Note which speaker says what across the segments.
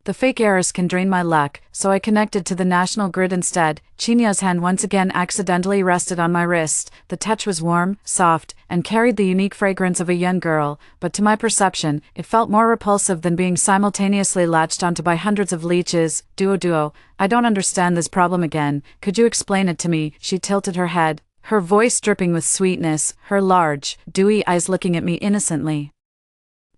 Speaker 1: The fake Heiress can drain my luck, so I connected to the national grid instead. Chinya's hand once again accidentally rested on my wrist. The touch was warm, soft, and carried the unique fragrance of a young girl, but to my perception, it felt more repulsive than being simultaneously latched onto by hundreds of leeches. Duo. I don't understand this problem again. Could you explain it to me? She tilted her head, her voice dripping with sweetness, her large, dewy eyes looking at me innocently.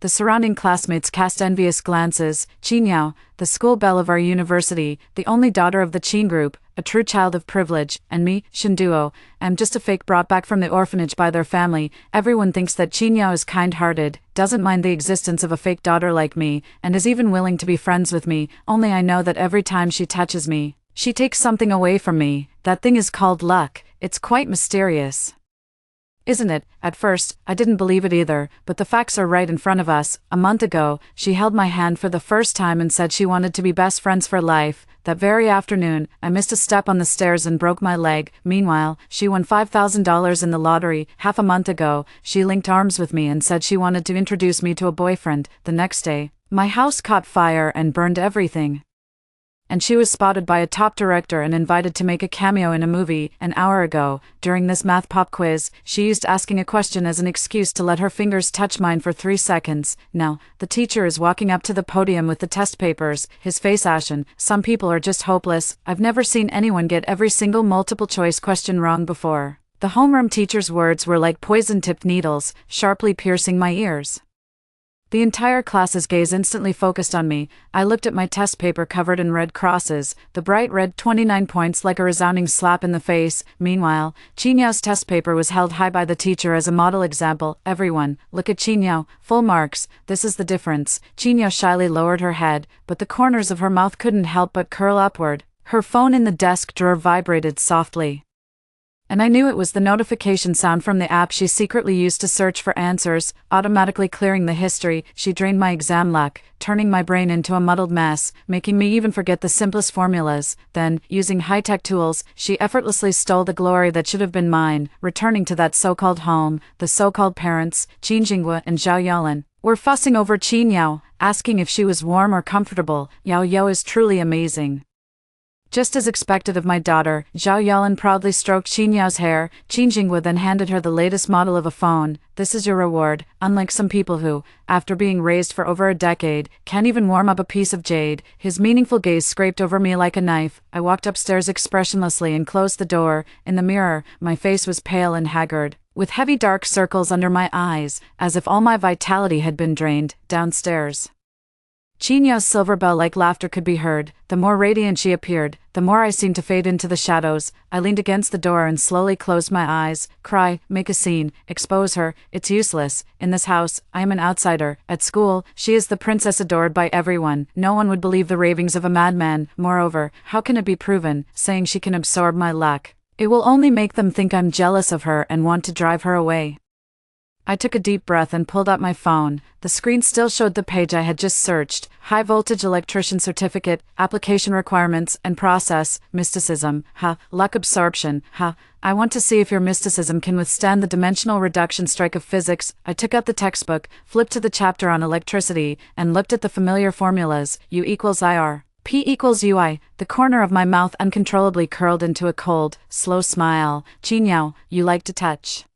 Speaker 1: The surrounding classmates cast envious glances. Chinyao, the school belle of our university, the only daughter of the Chin group, a true child of privilege, and me, Shinduo, am just a fake brought back from the orphanage by their family. Everyone thinks that Chinyao is kind-hearted, doesn't mind the existence of a fake daughter like me, and is even willing to be friends with me, only I know that every time she touches me, she takes something away from me. That thing is called luck. It's quite mysterious. Isn't it? At first, I didn't believe it either, but the facts are right in front of us. A month ago, she held my hand for the first time and said she wanted to be best friends for life. That very afternoon, I missed a step on the stairs and broke my leg. Meanwhile, she won $5,000 in the lottery. Half a month ago, she linked arms with me and said she wanted to introduce me to a boyfriend. The next day, my house caught fire and burned everything. And she was spotted by a top director and invited to make a cameo in a movie. An hour ago, during this math pop quiz, she used asking a question as an excuse to let her fingers touch mine for 3 seconds. Now, the teacher is walking up to the podium with the test papers, his face ashen. Some people are just hopeless. I've never seen anyone get every single multiple choice question wrong before. The homeroom teacher's words were like poison-tipped needles, sharply piercing my ears. The entire class's gaze instantly focused on me. I looked at my test paper covered in red crosses, the bright red 29 points like a resounding slap in the face. Meanwhile, Chinyao's test paper was held high by the teacher as a model example. Everyone, look at Chinyao, full marks. This is the difference. Chinyao shyly lowered her head, but the corners of her mouth couldn't help but curl upward. Her phone in the desk drawer vibrated softly. And I knew it was the notification sound from the app she secretly used to search for answers, automatically clearing the history. She drained my exam luck, turning my brain into a muddled mess, making me even forget the simplest formulas. Then, using high-tech tools, she effortlessly stole the glory that should have been mine, returning to that so-called home. The so-called parents, Qin Jinghua and Zhao Yaolin, were fussing over Qin Yao, asking if she was warm or comfortable. Yao Yao is truly amazing. Just as expected of my daughter, Zhao Yaolin proudly stroked Qin Yao's hair. Qin Jinghua then handed her the latest model of a phone. This is your reward. Unlike some people who, after being raised for over a decade, can't even warm up a piece of jade. His meaningful gaze scraped over me like a knife. I walked upstairs expressionlessly and closed the door. In the mirror, my face was pale and haggard, with heavy dark circles under my eyes, as if all my vitality had been drained. Downstairs, Qin Yao's silver bell-like laughter could be heard. The more radiant she appeared, the more I seemed to fade into the shadows. I leaned against the door and slowly closed my eyes. Cry, make a scene, expose her. It's useless. In this house, I am an outsider. At school, she is the princess adored by everyone. No one would believe the ravings of a madman. Moreover, how can it be proven, saying she can absorb my luck? It will only make them think I'm jealous of her and want to drive her away. I took a deep breath and pulled out my phone. The screen still showed the page I had just searched. High voltage electrician certificate, application requirements, and process, mysticism, luck absorption, I want to see if your mysticism can withstand the dimensional reduction strike of physics. I took out the textbook, flipped to the chapter on electricity, and looked at the familiar formulas. U equals IR. P equals UI. The corner of my mouth uncontrollably curled into a cold, slow smile. Qin Yao, you like to touch,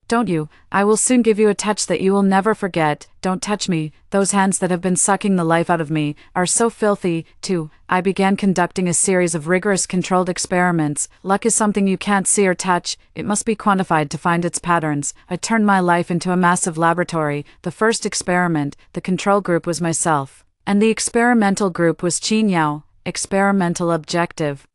Speaker 1: don't you? I will soon give you a touch that you will never forget. Don't touch me. Those hands that have been sucking the life out of me are so filthy, too. I began conducting a series of rigorous controlled experiments. Luck is something you can't see or touch. It must be quantified to find its patterns. I turned my life into a massive laboratory. The first experiment, the control group, was myself, and the experimental group was Qin Yao. Experimental objective: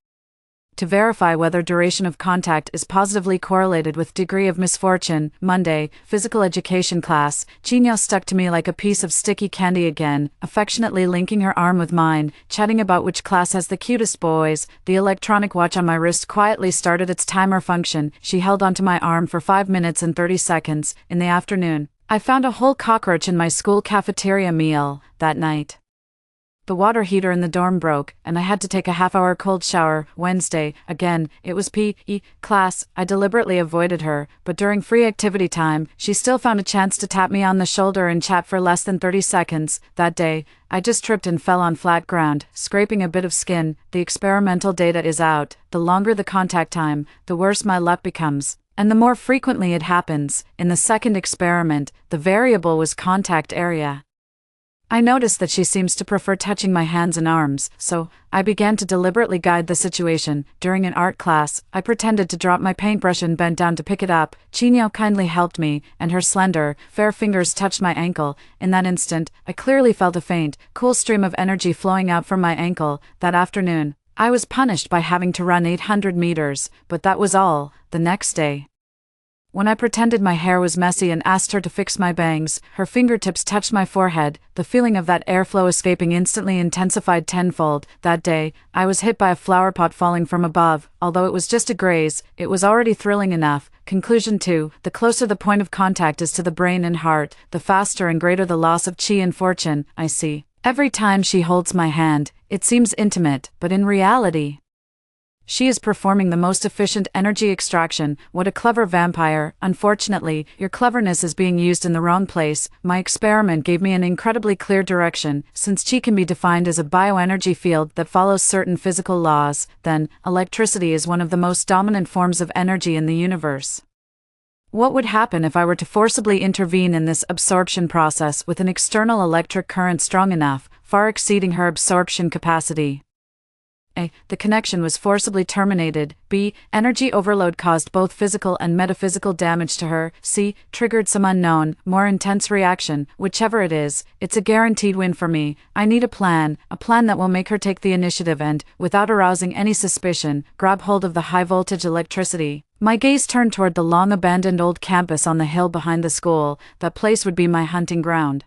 Speaker 1: to verify whether duration of contact is positively correlated with degree of misfortune. Monday, physical education class. Qin Yao stuck to me like a piece of sticky candy again, affectionately linking her arm with mine, chatting about which class has the cutest boys. The electronic watch on my wrist quietly started its timer function. She held onto my arm for 5 minutes and 30 seconds. In the afternoon, I found a whole cockroach in my school cafeteria meal. That night, The water heater in the dorm broke, and I had to take a half-hour cold shower. Wednesday, again, it was PE class. I deliberately avoided her, but during free activity time, she still found a chance to tap me on the shoulder and chat for less than 30 seconds. That day, I just tripped and fell on flat ground, scraping a bit of skin. The experimental data is out. The longer the contact time, the worse my luck becomes, and the more frequently it happens. In the second experiment, the variable was contact area. I noticed that she seems to prefer touching my hands and arms, so I began to deliberately guide the situation. During an art class, I pretended to drop my paintbrush and bent down to pick it up. Chinyo kindly helped me, and her slender, fair fingers touched my ankle. In that instant, I clearly felt a faint, cool stream of energy flowing out from my ankle. That afternoon, I was punished by having to run 800 meters, but that was all. The next day, when I pretended my hair was messy and asked her to fix my bangs, her fingertips touched my forehead. The feeling of that airflow escaping instantly intensified tenfold. That day, I was hit by a flower pot falling from above. Although it was just a graze, it was already thrilling enough. Conclusion 2. The closer the point of contact is to the brain and heart, the faster and greater the loss of chi and fortune. I see. Every time she holds my hand, it seems intimate, but in reality, she is performing the most efficient energy extraction. What a clever vampire. Unfortunately, your cleverness is being used in the wrong place. My experiment gave me an incredibly clear direction. Since chi can be defined as a bioenergy field that follows certain physical laws, then electricity is one of the most dominant forms of energy in the universe. What would happen if I were to forcibly intervene in this absorption process with an external electric current strong enough, far exceeding her absorption capacity? A. The connection was forcibly terminated. B. Energy overload caused both physical and metaphysical damage to her. C. Triggered some unknown, more intense reaction. Whichever it is, it's a guaranteed win for me. I need a plan that will make her take the initiative and, without arousing any suspicion, grab hold of the high-voltage electricity. My gaze turned toward the long-abandoned old campus on the hill behind the school. That place would be my hunting ground.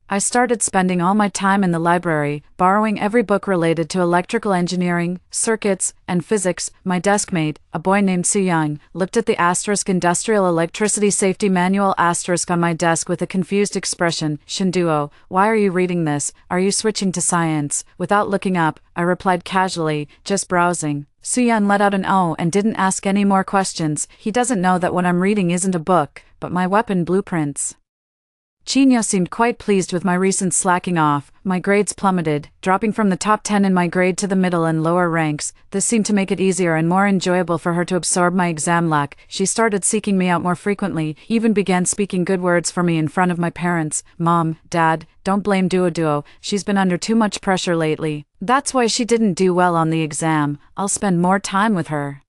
Speaker 1: I started spending all my time in the library, borrowing every book related to electrical engineering, circuits, and physics. My deskmate, a boy named Suyang, looked at the *Industrial Electricity Safety Manual* on my desk with a confused expression. Shinduo, why are you reading this? Are you switching to science? Without looking up, I replied casually, just browsing. Suyang let out an "oh" and didn't ask any more questions. He doesn't know that what I'm reading isn't a book, but my weapon blueprints. Chinyo seemed quite pleased with my recent slacking off. My grades plummeted, dropping from the top 10 in my grade to the middle and lower ranks. This seemed to make it easier and more enjoyable for her to absorb my exam lack. She started seeking me out more frequently, even began speaking good words for me in front of my parents. Mom, Dad, don't blame Duo. She's been under too much pressure lately. That's why she didn't do well on the exam. I'll spend more time with her.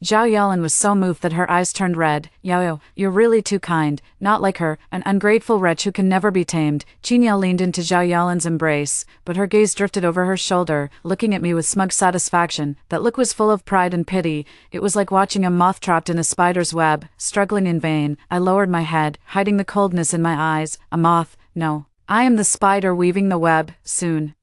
Speaker 1: Zhao Yalan was so moved that her eyes turned red. Yao, you're really too kind. Not like her, an ungrateful wretch who can never be tamed. Chinyo leaned into Zhao Yalan's embrace, but her gaze drifted over her shoulder, looking at me with smug satisfaction. That look was full of pride and pity. It was like watching a moth trapped in a spider's web, struggling in vain. I lowered my head, hiding the coldness in my eyes. A moth? No. I am the spider weaving the web. Soon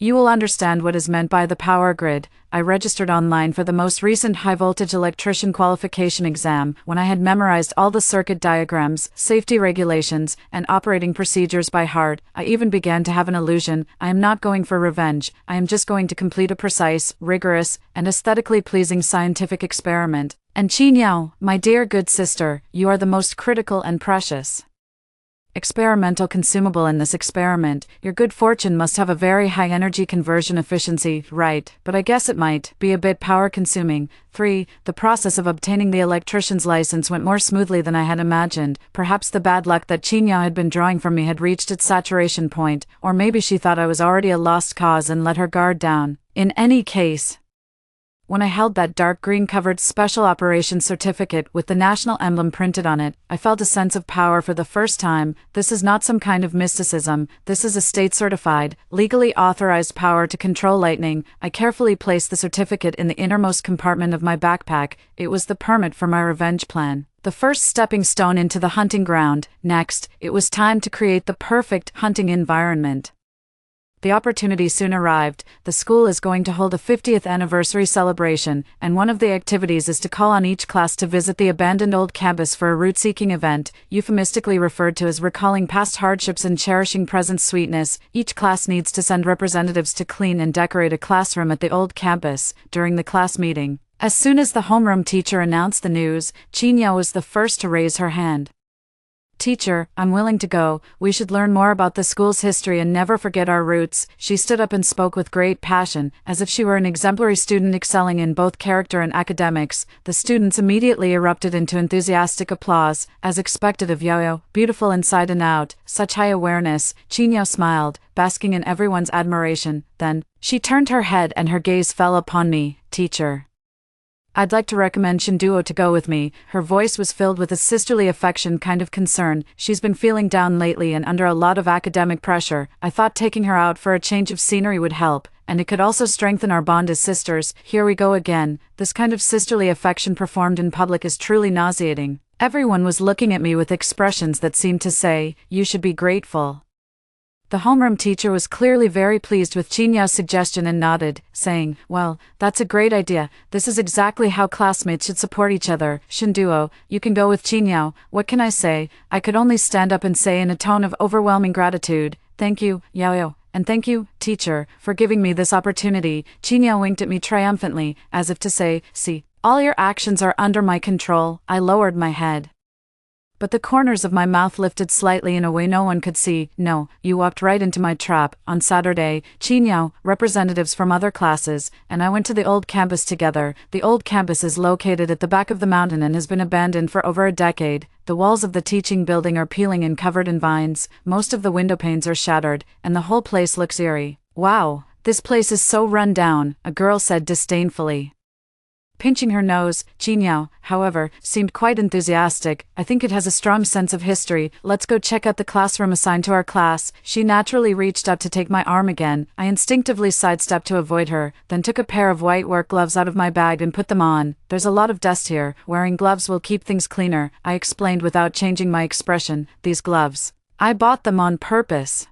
Speaker 1: you will understand what is meant by the power grid. I registered online for the most recent high-voltage electrician qualification exam. When I had memorized all the circuit diagrams, safety regulations, and operating procedures by heart, I even began to have an illusion. I am not going for revenge. I am just going to complete a precise, rigorous, and aesthetically pleasing scientific experiment. And Chinyo, my dear good sister, you are the most critical and precious experimental consumable in this experiment. Your good fortune must have a very high energy conversion efficiency, right? But I guess it might be a bit power consuming. 3. The process of obtaining the electrician's license went more smoothly than I had imagined. Perhaps the bad luck that Chinyo had been drawing from me had reached its saturation point, or maybe she thought I was already a lost cause and let her guard down. In any case, when I held that dark green-covered Special Operations Certificate with the national emblem printed on it, I felt a sense of power for the first time. This is not some kind of mysticism. This is a state-certified, legally authorized power to control lightning. I carefully placed the certificate in the innermost compartment of my backpack. It was the permit for my revenge plan. The first stepping stone into the hunting ground. Next, it was time to create the perfect hunting environment. The opportunity soon arrived. The school is going to hold a 50th anniversary celebration, and one of the activities is to call on each class to visit the abandoned old campus for a root-seeking event, euphemistically referred to as recalling past hardships and cherishing present sweetness. Each class needs to send representatives to clean and decorate a classroom at the old campus during the class meeting. As soon as the homeroom teacher announced the news, Chinya was the first to raise her hand. "Teacher, I'm willing to go. We should learn more about the school's history and never forget our roots." She stood up and spoke with great passion, as if she were an exemplary student excelling in both character and academics. The students immediately erupted into enthusiastic applause, as expected of Yo-Yo, beautiful inside and out, such high awareness. Chinya smiled, basking in everyone's admiration. Then, she turned her head and her gaze fell upon me. "Teacher, I'd like to recommend Shinduo to go with me." Her voice was filled with a sisterly affection kind of concern. "She's been feeling down lately and under a lot of academic pressure. I thought taking her out for a change of scenery would help, and it could also strengthen our bond as sisters." Here we go again. This kind of sisterly affection performed in public is truly nauseating. Everyone was looking at me with expressions that seemed to say, "You should be grateful." The homeroom teacher was clearly very pleased with Chinya's suggestion and nodded, saying, "Well, that's a great idea. This is exactly how classmates should support each other. Shinduo, you can go with Chinya." What can I say? I could only stand up and say in a tone of overwhelming gratitude, "Thank you, Yo-Yo, and thank you, teacher, for giving me this opportunity." Chinya winked at me triumphantly, as if to say, "See, all your actions are under my control." I lowered my head, but the corners of my mouth lifted slightly in a way no one could see. "No, you walked right into my trap. On Saturday, Chinya, representatives from other classes, and I went to the old campus together. The old campus is located at the back of the mountain and has been abandoned for over a decade. The walls of the teaching building are peeling and covered in vines, most of the window panes are shattered, and the whole place looks eerie." "Wow, this place is so run down," a girl said disdainfully. Pinching her nose, Chinya, however, seemed quite enthusiastic. "I think it has a strong sense of history. Let's go check out the classroom assigned to our class." She naturally reached up to take my arm again. I instinctively sidestepped to avoid her, then took a pair of white work gloves out of my bag and put them on. "There's a lot of dust here. Wearing gloves will keep things cleaner," I explained without changing my expression. "These gloves, I bought them on purpose.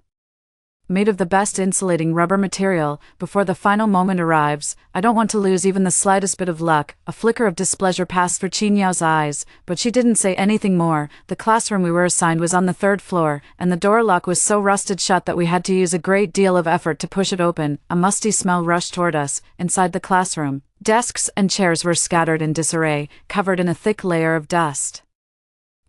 Speaker 1: Made of the best insulating rubber material. Before the final moment arrives, I don't want to lose even the slightest bit of luck." A flicker of displeasure passed through Chinya's eyes, but she didn't say anything more. The classroom we were assigned was on the 3rd floor, and the door lock was so rusted shut that we had to use a great deal of effort to push it open. A musty smell rushed toward us. Inside the classroom, desks and chairs were scattered in disarray, covered in a thick layer of dust.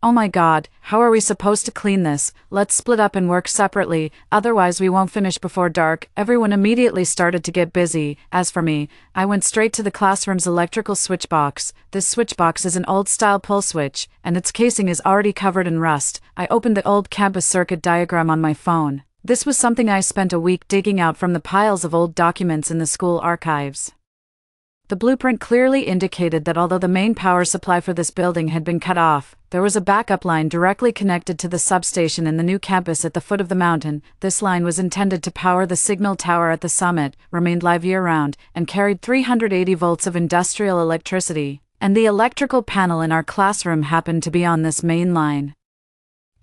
Speaker 1: "Oh my God, how are we supposed to clean this? Let's split up and work separately, otherwise we won't finish before dark." Everyone immediately started to get busy. As for me, I went straight to the classroom's electrical switch box. This switch box is an old-style pull switch, and its casing is already covered in rust. I opened the old campus circuit diagram on my phone. This was something I spent a week digging out from the piles of old documents in the school archives. The blueprint clearly indicated that although the main power supply for this building had been cut off, there was a backup line directly connected to the substation in the new campus at the foot of the mountain. This line was intended to power the signal tower at the summit, remained live year-round, and carried 380 volts of industrial electricity, and the electrical panel in our classroom happened to be on this main line.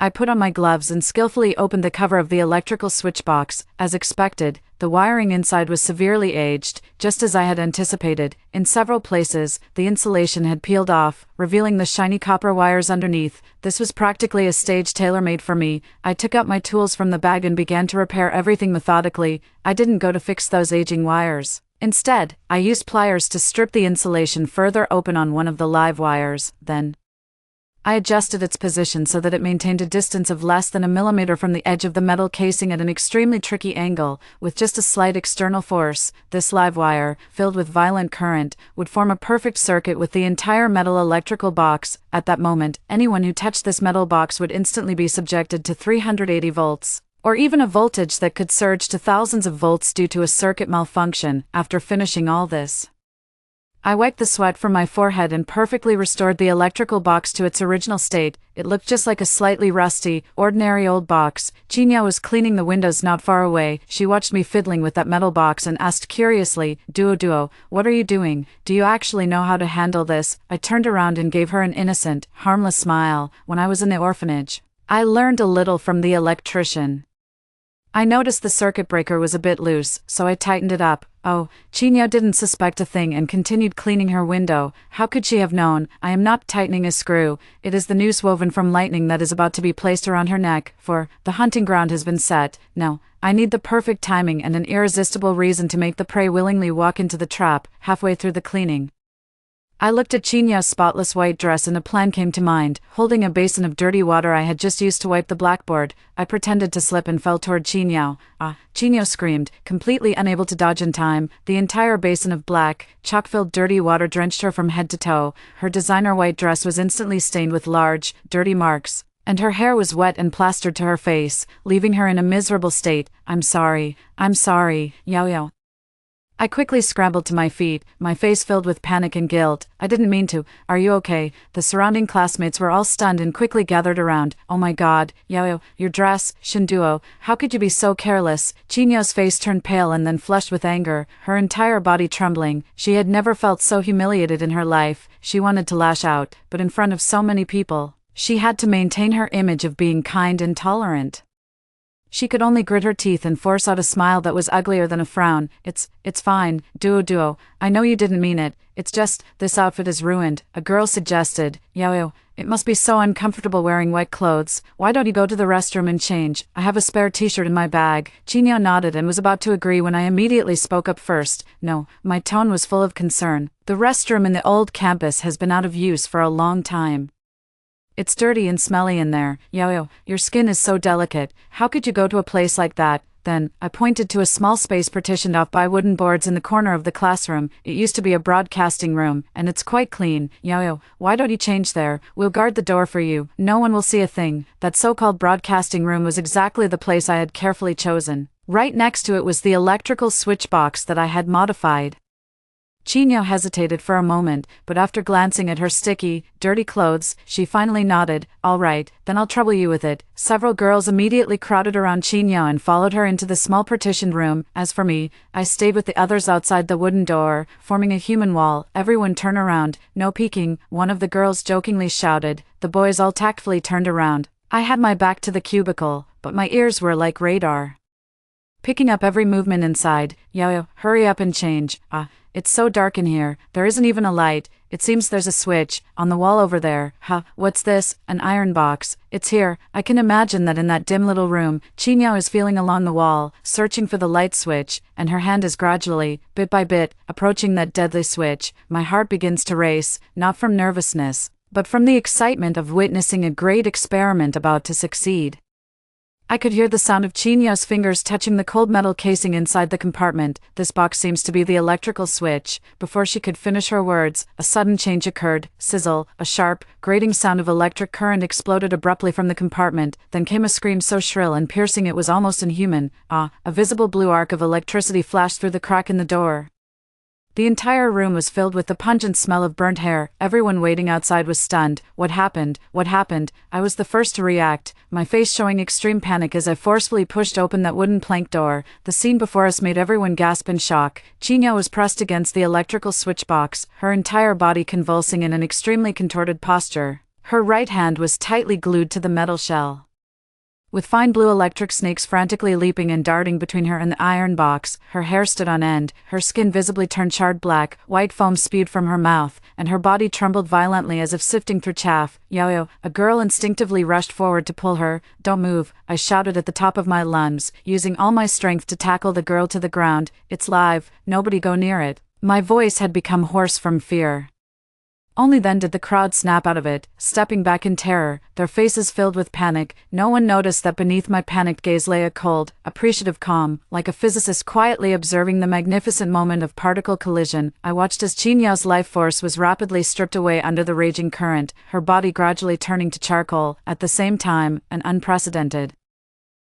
Speaker 1: I put on my gloves and skillfully opened the cover of the electrical switch box. As expected, the wiring inside was severely aged, just as I had anticipated. In several places, the insulation had peeled off, revealing the shiny copper wires underneath. This was practically a stage tailor-made for me. I took out my tools from the bag and began to repair everything methodically. I didn't go to fix those aging wires. Instead, I used pliers to strip the insulation further open on one of the live wires. Then I adjusted its position so that it maintained a distance of less than a millimeter from the edge of the metal casing at an extremely tricky angle. With just a slight external force, this live wire, filled with violent current, would form a perfect circuit with the entire metal electrical box. At that moment, anyone who touched this metal box would instantly be subjected to 380 volts, or even a voltage that could surge to thousands of volts due to a circuit malfunction. After finishing all this, I wiped the sweat from my forehead and perfectly restored the electrical box to its original state. It looked just like a slightly rusty, ordinary old box. Chinya was cleaning the windows not far away. She watched me fiddling with that metal box and asked curiously, Duo, what are you doing? Do you actually know how to handle this?" I turned around and gave her an innocent, harmless smile. "When I was in the orphanage, I learned a little from the electrician." I noticed the circuit breaker was a bit loose, so I tightened it up. Oh, Chinyo didn't suspect a thing and continued cleaning her window. How could she have known? I am not tightening a screw. It is the noose woven from lightning that is about to be placed around her neck, for the hunting ground has been set. No, I need the perfect timing and an irresistible reason to make the prey willingly walk into the trap. Halfway through the cleaning, I looked at Chinyo's spotless white dress and a plan came to mind. Holding a basin of dirty water I had just used to wipe the blackboard, I pretended to slip and fell toward Chinyo. Chinyo screamed, completely unable to dodge in time. The entire basin of black, chalk-filled dirty water drenched her from head to toe. Her designer white dress was instantly stained with large, dirty marks, and her hair was wet and plastered to her face, leaving her in a miserable state. I'm sorry, Yao. I quickly scrambled to my feet, my face filled with panic and guilt. I didn't mean to. Are you okay? The surrounding classmates were all stunned and quickly gathered around. Oh my god, Yao, your dress, Shinduo, how could you be so careless? Chinyo's face turned pale and then flushed with anger, her entire body trembling. She had never felt so humiliated in her life. She wanted to lash out, but in front of so many people, she had to maintain her image of being kind and tolerant. She could only grit her teeth and force out a smile that was uglier than a frown. It's fine, Duo. I know you didn't mean it. It's just, this outfit is ruined, a girl suggested. Yao, it must be so uncomfortable wearing white clothes. Why don't you go to the restroom and change? I have a spare t-shirt in my bag. Chinyo nodded and was about to agree when I immediately spoke up first. No, my tone was full of concern. The restroom in the old campus has been out of use for a long time. It's dirty and smelly in there. Yao, your skin is so delicate. How could you go to a place like that? Then, I pointed to a small space partitioned off by wooden boards in the corner of the classroom. It used to be a broadcasting room, and it's quite clean. Yao, why don't you change there? We'll guard the door for you. No one will see a thing. That so-called broadcasting room was exactly the place I had carefully chosen. Right next to it was the electrical switch box that I had modified. Chinyo hesitated for a moment, but after glancing at her sticky, dirty clothes, she finally nodded. All right, then I'll trouble you with it. Several girls immediately crowded around Chinyo and followed her into the small partitioned room. As for me, I stayed with the others outside the wooden door, forming a human wall. Everyone turn around, no peeking, one of the girls jokingly shouted. The boys all tactfully turned around. I had my back to the cubicle, but my ears were like radar, picking up every movement inside. Yao, hurry up and change. It's so dark in here, there isn't even a light. It seems there's a switch, on the wall over there. What's this? An iron box. It's here. I can imagine that in that dim little room, Chinyo is feeling along the wall, searching for the light switch, and her hand is gradually, bit by bit, approaching that deadly switch. My heart begins to race, not from nervousness, but from the excitement of witnessing a great experiment about to succeed. I could hear the sound of Chinyo's fingers touching the cold metal casing inside the compartment. This box seems to be the electrical switch. Before she could finish her words, a sudden change occurred. Sizzle, a sharp, grating sound of electric current exploded abruptly from the compartment. Then came a scream so shrill and piercing it was almost inhuman. A visible blue arc of electricity flashed through the crack in the door. The entire room was filled with the pungent smell of burnt hair. Everyone waiting outside was stunned. What happened? I was the first to react, my face showing extreme panic as I forcefully pushed open that wooden plank door. The scene before us made everyone gasp in shock. Chinyo was pressed against the electrical switch box, her entire body convulsing in an extremely contorted posture. Her right hand was tightly glued to the metal shell, with fine blue electric snakes frantically leaping and darting between her and the iron box. Her hair stood on end, her skin visibly turned charred black, white foam spewed from her mouth, and her body trembled violently as if sifting through chaff. Yao, a girl instinctively rushed forward to pull her. Don't move, I shouted at the top of my lungs, using all my strength to tackle the girl to the ground. It's live, nobody go near it. My voice had become hoarse from fear. Only then did the crowd snap out of it, stepping back in terror, their faces filled with panic. No one noticed that beneath my panicked gaze lay a cold, appreciative calm, like a physicist quietly observing the magnificent moment of particle collision. I watched as Chinyo's life force was rapidly stripped away under the raging current, her body gradually turning to charcoal. At the same time, an unprecedented,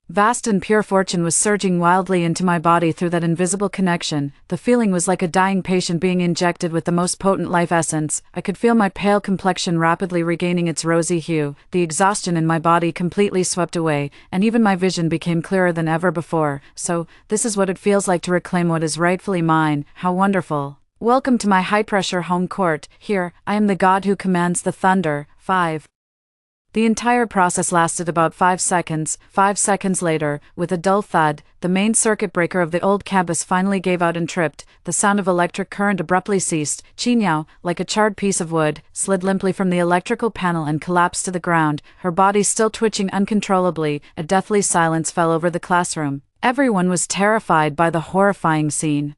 Speaker 1: vast and pure fortune was surging wildly into my body through that invisible connection. The feeling was like a dying patient being injected with the most potent life essence. I could feel my pale complexion rapidly regaining its rosy hue, the exhaustion in my body completely swept away, and even my vision became clearer than ever before. So, this is what it feels like to reclaim what is rightfully mine. How wonderful. Welcome to my high-pressure home court. Here, I am the god who commands the thunder. 5. The entire process lasted about 5 seconds. 5 seconds later, with a dull thud, the main circuit breaker of the old campus finally gave out and tripped. The sound of electric current abruptly ceased. Qingyao, like a charred piece of wood, slid limply from the electrical panel and collapsed to the ground, her body still twitching uncontrollably. A deathly silence fell over the classroom. Everyone was terrified by the horrifying scene.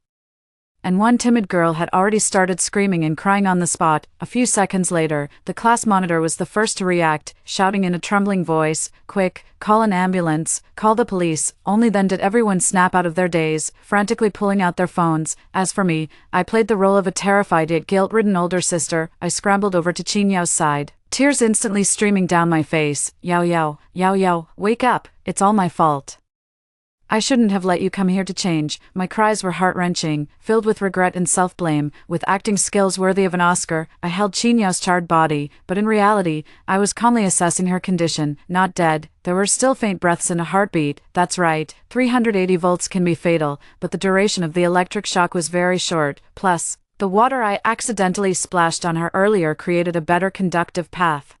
Speaker 1: And one timid girl had already started screaming and crying on the spot. A few seconds later, the class monitor was the first to react, shouting in a trembling voice, "Quick, call an ambulance, call the police." Only then did everyone snap out of their daze, frantically pulling out their phones. As for me, I played the role of a terrified yet guilt-ridden older sister. I scrambled over to Qinyao's side, tears instantly streaming down my face. "Yao Yao, Yao Yao, wake up, it's all my fault. I shouldn't have let you come here to change." My cries were heart-wrenching, filled with regret and self-blame. With acting skills worthy of an Oscar, I held Qinyao's charred body, but in reality, I was calmly assessing her condition. Not dead, there were still faint breaths and a heartbeat. That's right, 380 volts can be fatal, but the duration of the electric shock was very short. Plus, the water I accidentally splashed on her earlier created a better conductive path,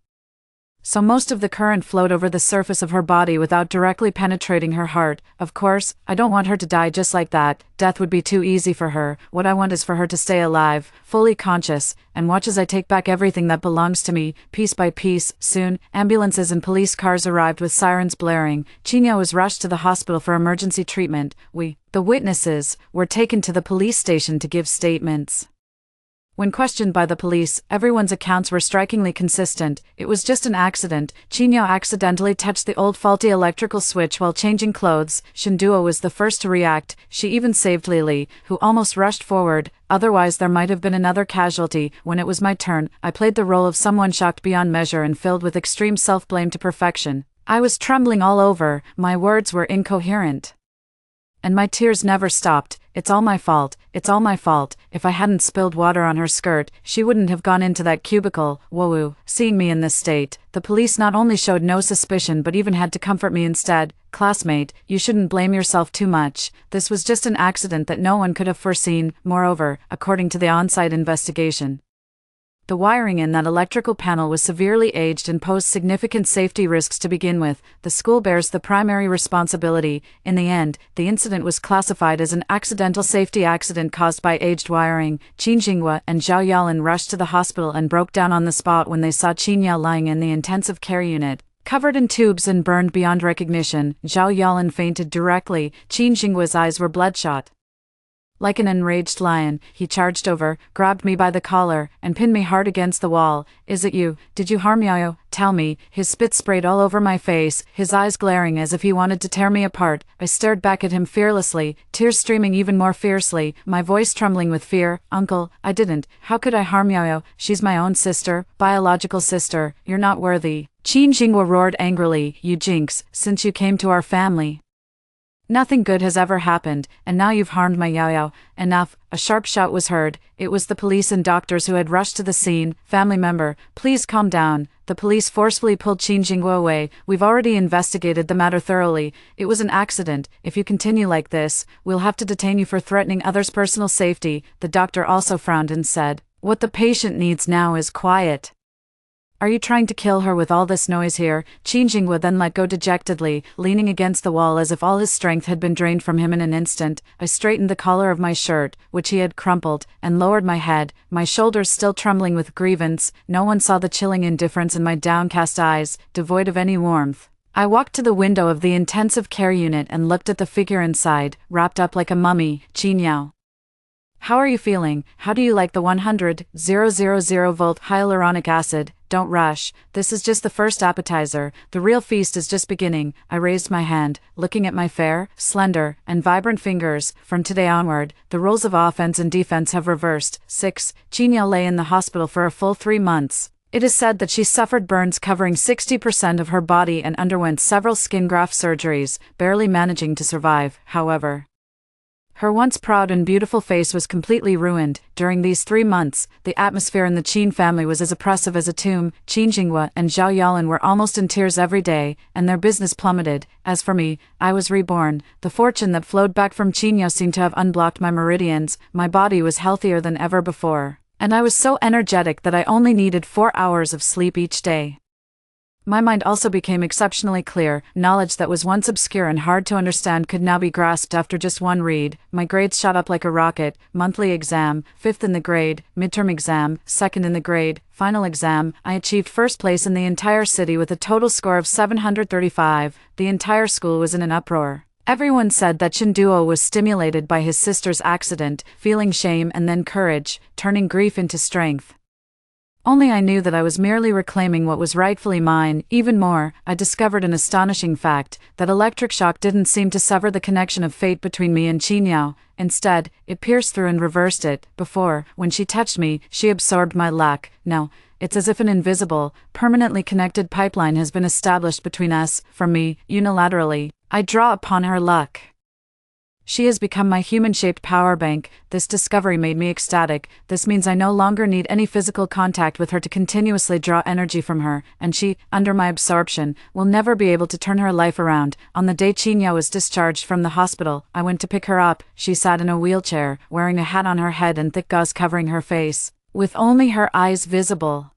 Speaker 1: so most of the current flowed over the surface of her body without directly penetrating her heart. Of course, I don't want her to die just like that. Death would be too easy for her. What I want is for her to stay alive, fully conscious, and watch as I take back everything that belongs to me, piece by piece. Soon, ambulances and police cars arrived with sirens blaring. Qingyao was rushed to the hospital for emergency treatment. We, the witnesses, were taken to the police station to give statements. When questioned by the police, everyone's accounts were strikingly consistent. It was just an accident. Qingyao accidentally touched the old faulty electrical switch while changing clothes. Shinduo was the first to react. She even saved Lily, who almost rushed forward. Otherwise there might have been another casualty. When it was my turn, I played the role of someone shocked beyond measure and filled with extreme self-blame to perfection. I was trembling all over, my words were incoherent, and my tears never stopped. "It's all my fault, it's all my fault. If I hadn't spilled water on her skirt, she wouldn't have gone into that cubicle." Whoa. Seeing me in this state, the police not only showed no suspicion but even had to comfort me instead. "Classmate, you shouldn't blame yourself too much. This was just an accident that no one could have foreseen." Moreover, according to the on-site investigation, the wiring in that electrical panel was severely aged and posed significant safety risks to begin with. The school bears the primary responsibility. In the end, the incident was classified as an accidental safety accident caused by aged wiring. Qin Jinghua and Zhao Yaolin rushed to the hospital and broke down on the spot when they saw Qingyao lying in the intensive care unit, covered in tubes and burned beyond recognition. Zhao Yaolin fainted directly. Qin Jinghua's eyes were bloodshot. Like an enraged lion, he charged over, grabbed me by the collar, and pinned me hard against the wall. "Is it you? Did you harm Yao? Tell me." His spit sprayed all over my face, his eyes glaring as if he wanted to tear me apart. I stared back at him fearlessly, tears streaming even more fiercely, my voice trembling with fear. "Uncle, I didn't. How could I harm Yao? She's my own sister, biological sister. You're not worthy." Qin Jinghua roared angrily. "You jinx, since you came to our family, nothing good has ever happened, and now you've harmed my Yao Yao." "Enough." A sharp shout was heard. It was the police and doctors who had rushed to the scene. "Family member, please calm down." The police forcefully pulled Qin Jinghua away. "We've already investigated the matter thoroughly. It was an accident. If you continue like this, we'll have to detain you for threatening others' personal safety." The doctor also frowned and said, "What the patient needs now is quiet. Are you trying to kill her with all this noise here?" Qin Jinghua then let go dejectedly, leaning against the wall as if all his strength had been drained from him in an instant. I straightened the collar of my shirt, which he had crumpled, and lowered my head, my shoulders still trembling with grievance. No one saw the chilling indifference in my downcast eyes, devoid of any warmth. I walked to the window of the intensive care unit and looked at the figure inside, wrapped up like a mummy. "Qingyao, how are you feeling? How do you like the 100,000 volt hyaluronic acid? Don't rush. This is just the first appetizer. The real feast is just beginning." I raised my hand, looking at my fair, slender, and vibrant fingers. "From today onward, the roles of offense and defense have reversed." 6. Qingyao lay in the hospital for a full 3 months. It is said that she suffered burns covering 60% of her body and underwent several skin graft surgeries, barely managing to survive. However, her once proud and beautiful face was completely ruined. During these 3 months, the atmosphere in the Qin family was as oppressive as a tomb. Qin Jinghua and Zhao Yaolin were almost in tears every day, and their business plummeted. As for me, I was reborn. The fortune that flowed back from Qingyao seemed to have unblocked my meridians. My body was healthier than ever before, and I was so energetic that I only needed 4 hours of sleep each day. My mind also became exceptionally clear. Knowledge that was once obscure and hard to understand could now be grasped after just one read. My grades shot up like a rocket. Monthly exam, 5th in the grade. Midterm exam, 2nd in the grade. Final exam, I achieved first place in the entire city with a total score of 735. The entire school was in an uproar. Everyone said that Chinduo was stimulated by his sister's accident, feeling shame and then courage, turning grief into strength. Only I knew that I was merely reclaiming what was rightfully mine. Even more, I discovered an astonishing fact, that electric shock didn't seem to sever the connection of fate between me and Qiniao. Instead, it pierced through and reversed it. Before, when she touched me, she absorbed my luck. Now, it's as if an invisible, permanently connected pipeline has been established between us. From me, unilaterally, I draw upon her luck. She has become my human-shaped power bank. This discovery made me ecstatic. This means I no longer need any physical contact with her to continuously draw energy from her, and she, under my absorption, will never be able to turn her life around. On the day Qiniao was discharged from the hospital, I went to pick her up. She sat in a wheelchair, wearing a hat on her head and thick gauze covering her face, with only her eyes visible.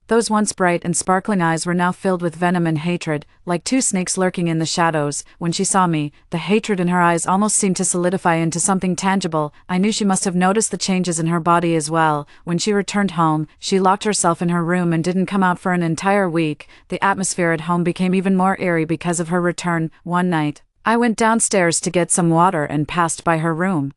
Speaker 1: Those once bright and sparkling eyes were now filled with venom and hatred, like two snakes lurking in the shadows. When she saw me, the hatred in her eyes almost seemed to solidify into something tangible. I knew she must have noticed the changes in her body as well. When she returned home, she locked herself in her room and didn't come out for an entire week. The atmosphere at home became even more eerie because of her return. One night, I went downstairs to get some water and passed by her room.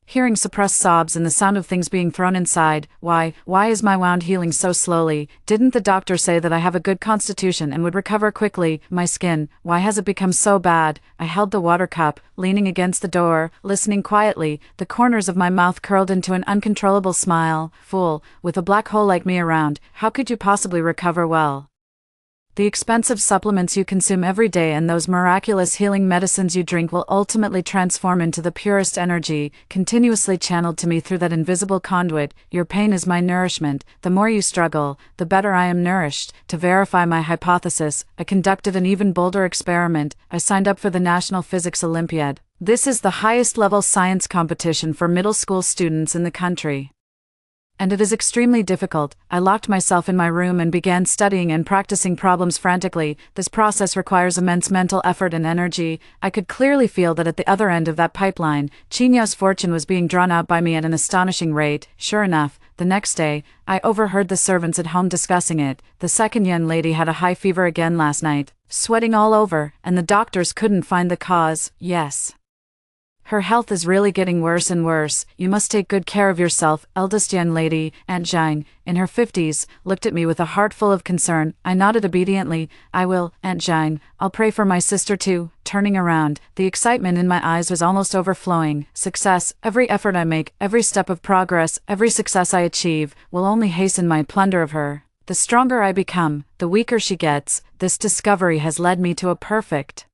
Speaker 1: Hearing suppressed sobs and the sound of things being thrown inside. Why is my wound healing so slowly? Didn't the doctor say that I have a good constitution and would recover quickly? My skin, why has it become so bad? I held the water cup, leaning against the door, listening quietly. The corners of my mouth curled into an uncontrollable smile. Fool, with a black hole like me around, how could you possibly recover well? The expensive supplements you consume every day and those miraculous healing medicines you drink will ultimately transform into the purest energy, continuously channeled to me through that invisible conduit. Your pain is my nourishment. The more you struggle, the better I am nourished. To verify my hypothesis, I conducted an even bolder experiment. I signed up for the National Physics Olympiad. This is the highest level science competition for middle school students in the country. And it is extremely difficult. I locked myself in my room and began studying and practicing problems frantically. This process requires immense mental effort and energy. I could clearly feel that at the other end of that pipeline, Qiniao's fortune was being drawn out by me at an astonishing rate. Sure enough, the next day, I overheard the servants at home discussing it. The second young lady had a high fever again last night, sweating all over, and the doctors couldn't find the cause. Yes, her health is really getting worse and worse. You must take good care of yourself. Eldest young lady, Aunt Jane, in her 50s, looked at me with a heart full of concern. I nodded obediently. I will, Aunt Jane. I'll pray for my sister too. Turning around, the excitement in my eyes was almost overflowing. Success, every effort I make, every step of progress, every success I achieve, will only hasten my plunder of her. The stronger I become, the weaker she gets. This discovery has led me to a perfect,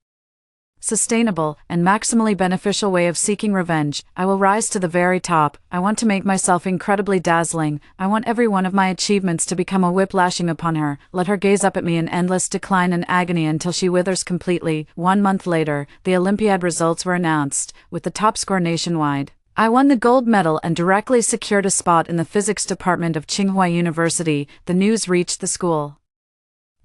Speaker 1: sustainable, and maximally beneficial way of seeking revenge. I will rise to the very top. I want to make myself incredibly dazzling. I want every one of my achievements to become a whip lashing upon her. Let her gaze up at me in endless decline and agony until she withers completely. 1 month later, the Olympiad results were announced, with the top score nationwide. I won the gold medal and directly secured a spot in the physics department of Tsinghua University. The news reached the school,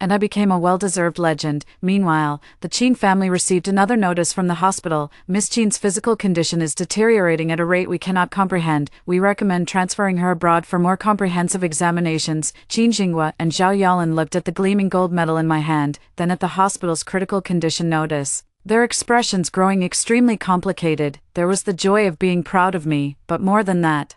Speaker 1: and I became a well-deserved legend. Meanwhile, the Qin family received another notice from the hospital. Miss Qin's physical condition is deteriorating at a rate we cannot comprehend. We recommend transferring her abroad for more comprehensive examinations. Qin Jinghua and Zhao Yaolin looked at the gleaming gold medal in my hand, then at the hospital's critical condition notice, their expressions growing extremely complicated. There was the joy of being proud of me, but more than that,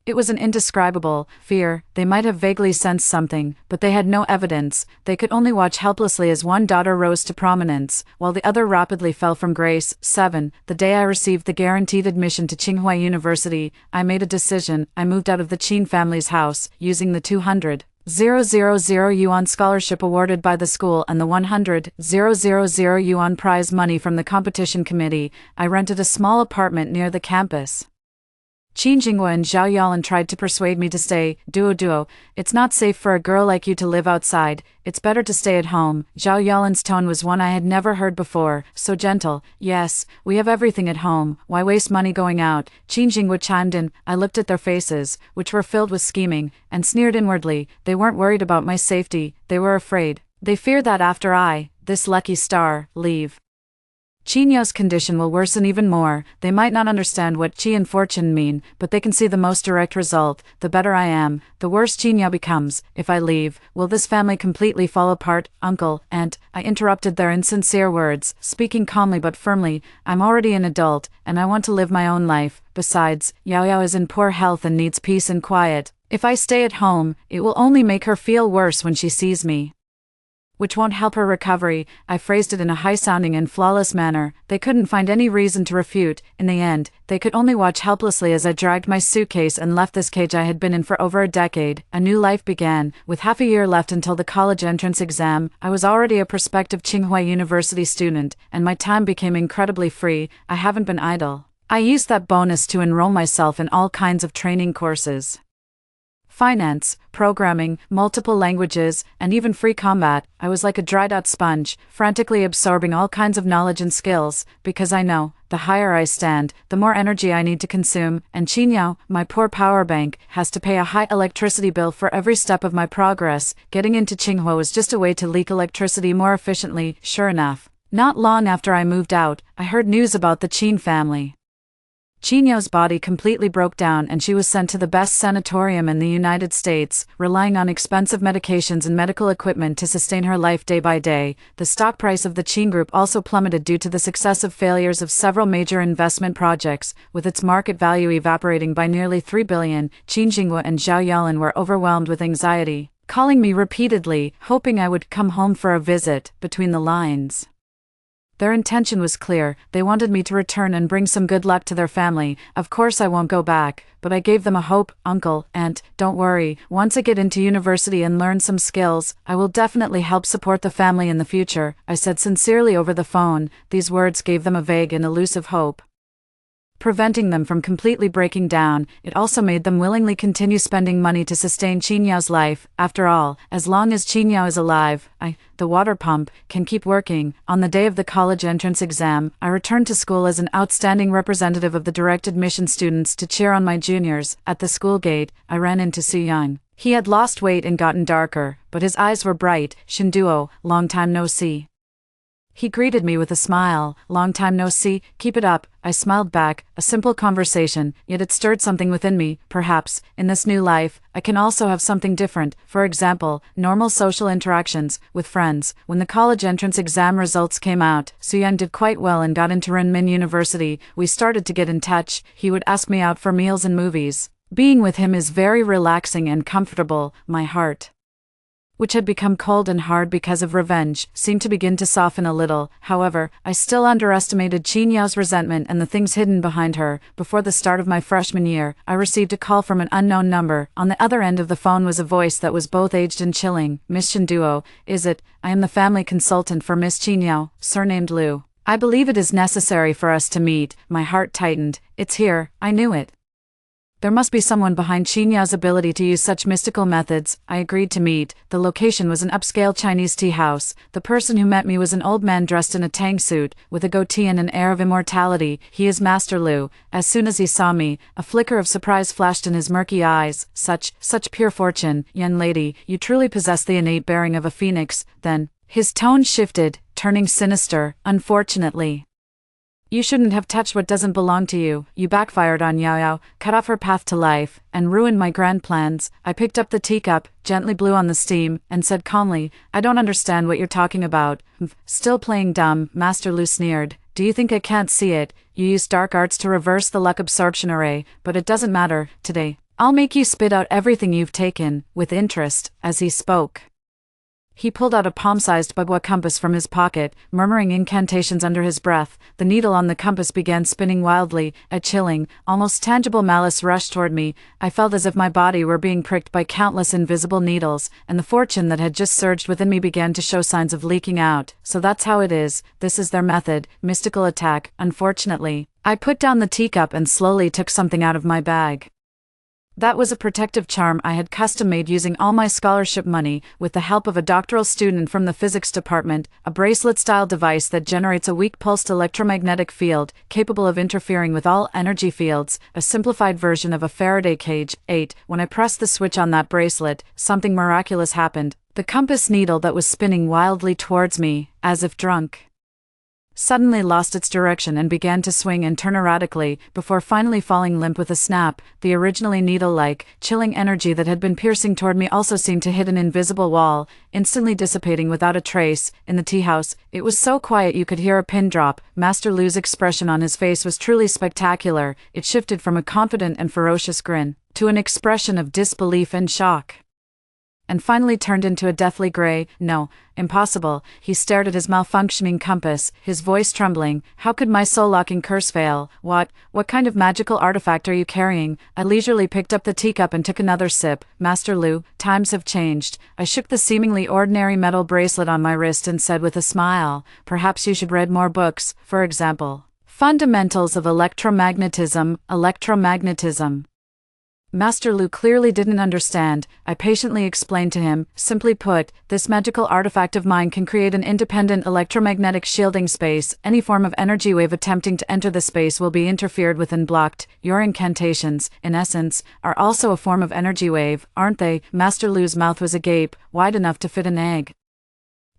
Speaker 1: it was an indescribable fear. They might have vaguely sensed something, but they had no evidence. They could only watch helplessly as one daughter rose to prominence, while the other rapidly fell from grace. 7. The day I received the guaranteed admission to Tsinghua University, I made a decision. I moved out of the Qin family's house, using the 200,000 yuan scholarship awarded by the school and the 100,000 yuan prize money from the competition committee. I rented a small apartment near the campus. Qin Jinghua and Zhao Yalan tried to persuade me to stay. Duo, it's not safe for a girl like you to live outside. It's better to stay at home. Zhao Yalan's tone was one I had never heard before, so gentle. Yes, we have everything at home. Why waste money going out? Qin Jinghua chimed in. I looked at their faces, which were filled with scheming, and sneered inwardly. They weren't worried about my safety, they were afraid. They fear that after this lucky star, leave, Qinyao's condition will worsen even more. They might not understand what qi and fortune mean, but they can see the most direct result. The better I am, the worse Qinyao becomes. If I leave, will this family completely fall apart, uncle? And I interrupted their insincere words, speaking calmly but firmly. I'm already an adult, and I want to live my own life. Besides, Yao Yao is in poor health and needs peace and quiet. If I stay at home, it will only make her feel worse when she sees me, which won't help her recovery. I phrased it in a high-sounding and flawless manner. They couldn't find any reason to refute. In the end, they could only watch helplessly as I dragged my suitcase and left this cage I had been in for over a decade. A new life began. With half a year left until the college entrance exam, I was already a prospective Tsinghua University student, and my time became incredibly free. I haven't been idle. I used that bonus to enroll myself in all kinds of training courses. Finance, programming, multiple languages, and even free combat. I was like a dried-out sponge, frantically absorbing all kinds of knowledge and skills, because I know, the higher I stand, the more energy I need to consume, and Qinyao, my poor power bank, has to pay a high electricity bill for every step of my progress. Getting into Tsinghua was just a way to leak electricity more efficiently. Sure enough, not long after I moved out, I heard news about the Qin family. Qinyao's body completely broke down and she was sent to the best sanatorium in the United States, relying on expensive medications and medical equipment to sustain her life day by day. The stock price of the Qin Group also plummeted due to the successive failures of several major investment projects, with its market value evaporating by nearly 3 billion. Qin Jinghua and Zhao Yalan were overwhelmed with anxiety, calling me repeatedly, hoping I would come home for a visit. Between the lines, their intention was clear. They wanted me to return and bring some good luck to their family. Of course I won't go back, but I gave them a hope, uncle, and, don't worry, once I get into university and learn some skills, I will definitely help support the family in the future, I said sincerely over the phone. These words gave them a vague and elusive hope, preventing them from completely breaking down. It also made them willingly continue spending money to sustain Qinyao's life. After all, as long as Qinyao is alive, the water pump, can keep working. On the day of the college entrance exam, I returned to school as an outstanding representative of the direct admission students to cheer on my juniors. At the school gate, I ran into Su Yang. He had lost weight and gotten darker, but his eyes were bright. Shinduo, long time no see. He greeted me with a smile. Long time no see, keep it up. I smiled back, a simple conversation, yet it stirred something within me. Perhaps, in this new life, I can also have something different. For example, normal social interactions with friends. When the college entrance exam results came out, Suyang did quite well and got into Renmin University. We started to get in touch. He would ask me out for meals and movies. Being with him is very relaxing and comfortable. My heart, which had become cold and hard because of revenge, seemed to begin to soften a little. However, I still underestimated Qinyao's resentment and the things hidden behind her. Before the start of my freshman year, I received a call from an unknown number. On the other end of the phone was a voice that was both aged and chilling. Miss Shinduo, is it? I am the family consultant for Miss Qinyao, surnamed Liu. I believe it is necessary for us to meet. My heart tightened. It's here, I knew it. There must be someone behind Qinyao's ability to use such mystical methods. I agreed to meet. The location was an upscale Chinese tea house. The person who met me was an old man dressed in a tang suit, with a goatee and an air of immortality. He is Master Liu. As soon as he saw me, a flicker of surprise flashed in his murky eyes. Such pure fortune, young lady. You truly possess the innate bearing of a phoenix. Then, his tone shifted, turning sinister. Unfortunately, you shouldn't have touched what doesn't belong to you. You backfired on Yao Yao, cut off her path to life, and ruined my grand plans. I picked up the teacup, gently blew on the steam, and said calmly, I don't understand what you're talking about. Still playing dumb, Master Liu sneered. Do you think I can't see it? You used dark arts to reverse the luck absorption array, but it doesn't matter. Today, I'll make you spit out everything you've taken. With interest, as he spoke, He pulled out a palm-sized bagua compass from his pocket, murmuring incantations under his breath. The needle on the compass began spinning wildly. A chilling, almost tangible malice rushed toward me. I felt as if my body were being pricked by countless invisible needles, and the fortune that had just surged within me began to show signs of leaking out. So that's how it is. This is their method. Mystical attack, unfortunately. I put down the teacup and slowly took something out of my bag. That was a protective charm I had custom-made using all my scholarship money, with the help of a doctoral student from the physics department, a bracelet-style device that generates a weak pulsed electromagnetic field, capable of interfering with all energy fields, a simplified version of a Faraday cage. 8. When I pressed the switch on that bracelet, something miraculous happened. The compass needle that was spinning wildly towards me, as if drunk, suddenly lost its direction and began to swing and turn erratically, before finally falling limp with a snap. The originally needle-like, chilling energy that had been piercing toward me also seemed to hit an invisible wall, instantly dissipating without a trace. In the tea house, it was so quiet you could hear a pin drop. Master Lu's expression on his face was truly spectacular. It shifted from a confident and ferocious grin to an expression of disbelief and shock, and finally turned into a deathly gray. No, impossible. He stared at his malfunctioning compass, his voice trembling. How could my soul-locking curse fail? What kind of magical artifact are you carrying? I leisurely picked up the teacup and took another sip. Master Lu, times have changed. I shook the seemingly ordinary metal bracelet on my wrist and said with a smile, perhaps you should read more books, for example, Fundamentals of Electromagnetism. Master Lu clearly didn't understand. I patiently explained to him, simply put, this magical artifact of mine can create an independent electromagnetic shielding space. Any form of energy wave attempting to enter the space will be interfered with and blocked. Your incantations, in essence, are also a form of energy wave, aren't they? Master Lu's mouth was agape, wide enough to fit an egg.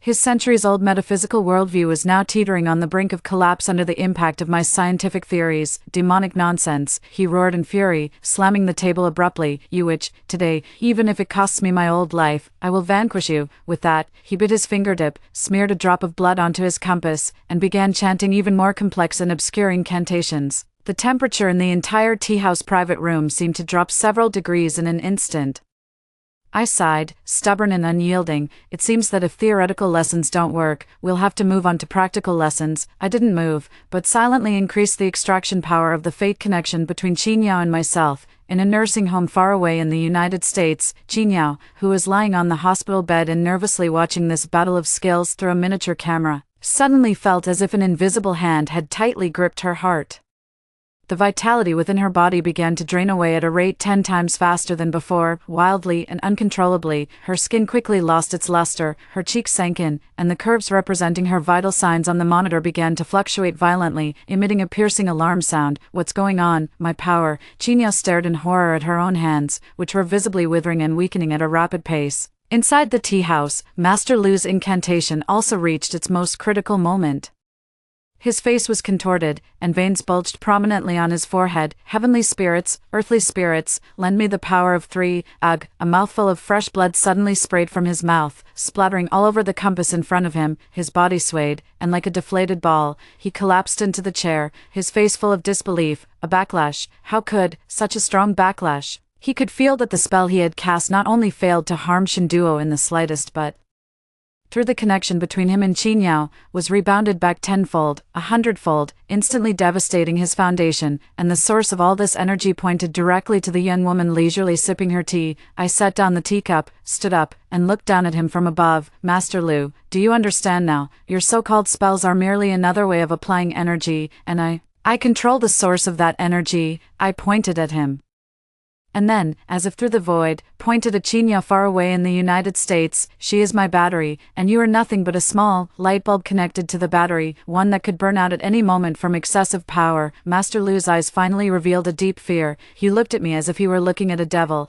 Speaker 1: His centuries-old metaphysical worldview was now teetering on the brink of collapse under the impact of my scientific theories. Demonic nonsense, he roared in fury, slamming the table abruptly. You witch, today, even if it costs me my old life, I will vanquish you. With that, he bit his fingertip, smeared a drop of blood onto his compass, and began chanting even more complex and obscure incantations. The temperature in the entire tea-house private room seemed to drop several degrees in an instant. I sighed, stubborn and unyielding. It seems that if theoretical lessons don't work, we'll have to move on to practical lessons. I didn't move, but silently increased the extraction power of the fate connection between Qinyao and myself. In a nursing home far away in the United States, Qinyao, who was lying on the hospital bed and nervously watching this battle of skills through a miniature camera, suddenly felt as if an invisible hand had tightly gripped her heart. The vitality within her body began to drain away at a rate 10 times faster than before. Wildly and uncontrollably, her skin quickly lost its luster, her cheeks sank in, and the curves representing her vital signs on the monitor began to fluctuate violently, emitting a piercing alarm sound. What's going on? My power. Qinyao stared in horror at her own hands, which were visibly withering and weakening at a rapid pace. Inside the tea house, Master Lu's incantation also reached its most critical moment. His face was contorted, and veins bulged prominently on his forehead. Heavenly spirits, earthly spirits, lend me the power of 3. Ugh! A mouthful of fresh blood suddenly sprayed from his mouth, splattering all over the compass in front of him. His body swayed, and like a deflated ball, he collapsed into the chair, his face full of disbelief. A backlash. How could such a strong backlash? He could feel that the spell he had cast not only failed to harm Shinduo in the slightest but, through the connection between him and Qinyao, was rebounded back 10-fold, 100-fold, instantly devastating his foundation, and the source of all this energy pointed directly to the young woman leisurely sipping her tea. I set down the teacup, stood up, and looked down at him from above. Master Lu, do you understand now? Your so-called spells are merely another way of applying energy, and I control the source of that energy. I pointed at him. And then, as if through the void, pointed at Qinyao far away in the United States. She is my battery, and you are nothing but a small light bulb connected to the battery, one that could burn out at any moment from excessive power. Master Lu's eyes finally revealed a deep fear. He looked at me as if he were looking at a devil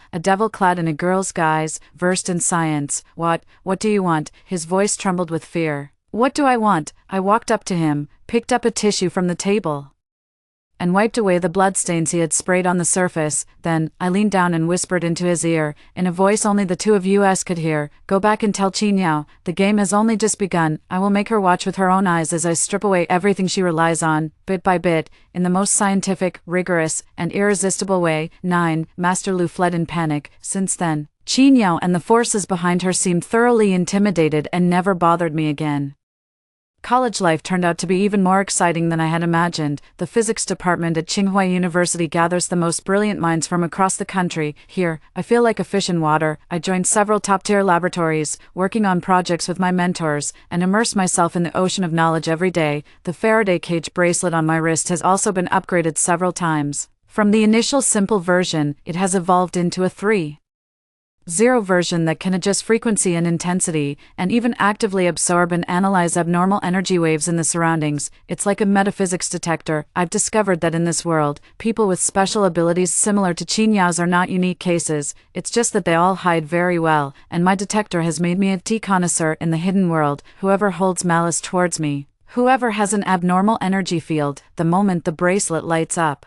Speaker 1: clad in a girl's guise, versed in science. What do you want? His voice trembled with fear. What do I want? I walked up to him, picked up a tissue from the table, and wiped away the bloodstains he had sprayed on the surface. Then, I leaned down and whispered into his ear, in a voice only the two of us could hear, go back and tell Qinyao, the game has only just begun. I will make her watch with her own eyes as I strip away everything she relies on, bit by bit, in the most scientific, rigorous, and irresistible way. 9. Master Lu fled in panic. Since then, Qingyao and the forces behind her seemed thoroughly intimidated and never bothered me again. College life turned out to be even more exciting than I had imagined. The physics department at Tsinghua University gathers the most brilliant minds from across the country. Here, I feel like a fish in water. I joined several top-tier laboratories, working on projects with my mentors, and immerse myself in the ocean of knowledge every day. The Faraday cage bracelet on my wrist has also been upgraded several times. From the initial simple version, it has evolved into a 3.0 version that can adjust frequency and intensity, and even actively absorb and analyze abnormal energy waves in the surroundings. It's like a metaphysics detector. I've discovered that in this world, people with special abilities similar to Qinyao's are not unique cases, it's just that they all hide very well, and my detector has made me a tea connoisseur in the hidden world. Whoever holds malice towards me, whoever has an abnormal energy field, the moment the bracelet lights up,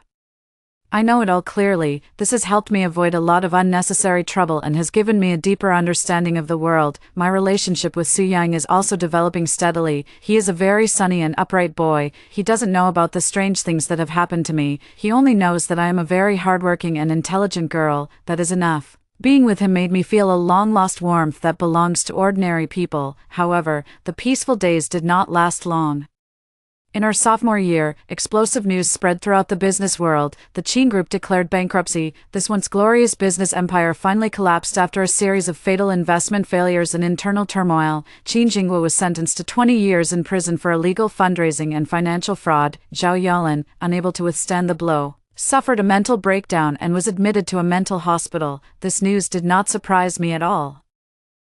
Speaker 1: I know it all clearly. This has helped me avoid a lot of unnecessary trouble and has given me a deeper understanding of the world. My relationship with Su Yang is also developing steadily. He is a very sunny and upright boy. He doesn't know about the strange things that have happened to me. He only knows that I am a very hardworking and intelligent girl. That is enough. Being with him made me feel a long-lost warmth that belongs to ordinary people. However, the peaceful days did not last long. In our sophomore year, explosive news spread throughout the business world. The Qin Group declared bankruptcy. This once glorious business empire finally collapsed after a series of fatal investment failures and internal turmoil. Qin Jinghua was sentenced to 20 years in prison for illegal fundraising and financial fraud. Zhao Yaolin, unable to withstand the blow, suffered a mental breakdown and was admitted to a mental hospital. This news did not surprise me at all.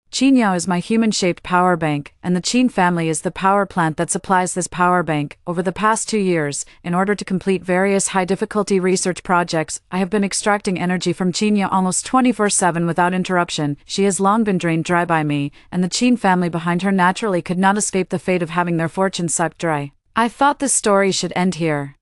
Speaker 1: Qingyao is my human-shaped power bank, and the Qin family is the power plant that supplies this power bank. Over the past 2 years, in order to complete various high-difficulty research projects, I have been extracting energy from Qingyao almost 24/7 without interruption. She has long been drained dry by me, and the Qin family behind her naturally could not escape the fate of having their fortune sucked dry. I thought this story should end here,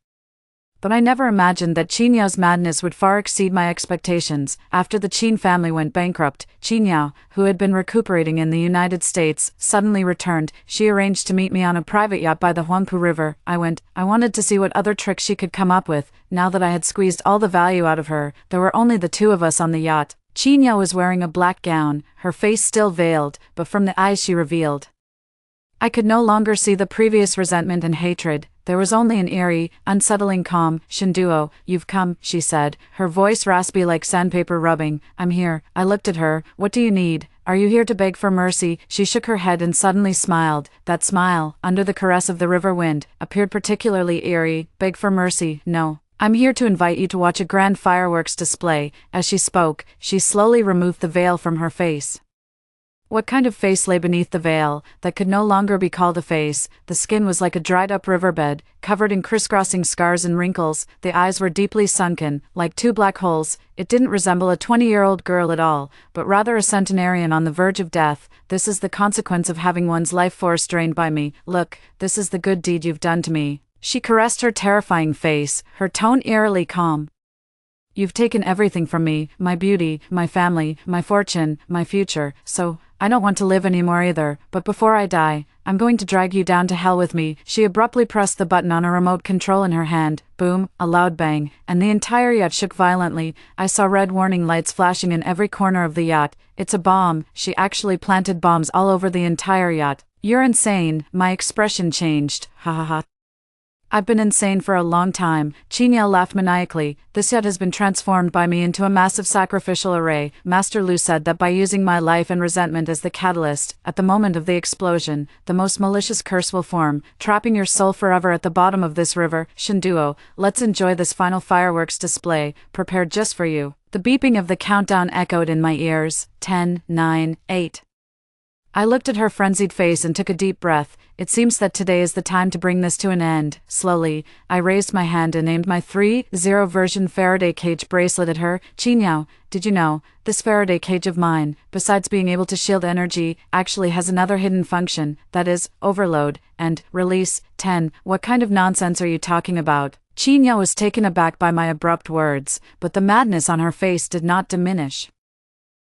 Speaker 1: but I never imagined that Qinyao's madness would far exceed my expectations. After the Qin family went bankrupt, Qingyao, who had been recuperating in the United States, suddenly returned. She arranged to meet me on a private yacht by the Huangpu River. I went. I wanted to see what other tricks she could come up with. Now that I had squeezed all the value out of her, there were only the two of us on the yacht. Qingyao was wearing a black gown, her face still veiled, but from the eyes she revealed, I could no longer see the previous resentment and hatred. There was only an eerie, unsettling calm. "Shinduo, you've come," she said, her voice raspy like sandpaper rubbing. "I'm here." I looked at her. "What do you need? Are you here to beg for mercy?" She shook her head and suddenly smiled. That smile, under the caress of the river wind, appeared particularly eerie. "Beg for mercy? No. I'm here to invite you to watch a grand fireworks display." As she spoke, she slowly removed the veil from her face. What kind of face lay beneath the veil that could no longer be called a face? The skin was like a dried-up riverbed, covered in crisscrossing scars and wrinkles. The eyes were deeply sunken, like two black holes. It didn't resemble a 20-year-old girl at all, but rather a centenarian on the verge of death. "This is the consequence of having one's life force drained by me. Look, this is the good deed you've done to me." She caressed her terrifying face, her tone eerily calm. "You've taken everything from me, my beauty, my family, my fortune, my future, so I don't want to live anymore either, but before I die, I'm going to drag you down to hell with me." She abruptly pressed the button on a remote control in her hand. Boom, a loud bang, and the entire yacht shook violently. I saw red warning lights flashing in every corner of the yacht. "It's a bomb." She actually planted bombs all over the entire yacht. "You're insane." My expression changed. Ha ha ha. "I've been insane for a long time." Qingyao laughed maniacally. "This yacht has been transformed by me into a massive sacrificial array. Master Lu said that by using my life and resentment as the catalyst, at the moment of the explosion, the most malicious curse will form, trapping your soul forever at the bottom of this river. Shinduo, let's enjoy this final fireworks display, prepared just for you." The beeping of the countdown echoed in my ears. 10, 9, 8. I looked at her frenzied face and took a deep breath. It seems that today is the time to bring this to an end. Slowly, I raised my hand and aimed my 3.0 version Faraday cage bracelet at her. "Qingyao, did you know, this Faraday cage of mine, besides being able to shield energy, actually has another hidden function, that is, overload and release." 10. What kind of nonsense are you talking about? Qingyao was taken aback by my abrupt words, but the madness on her face did not diminish.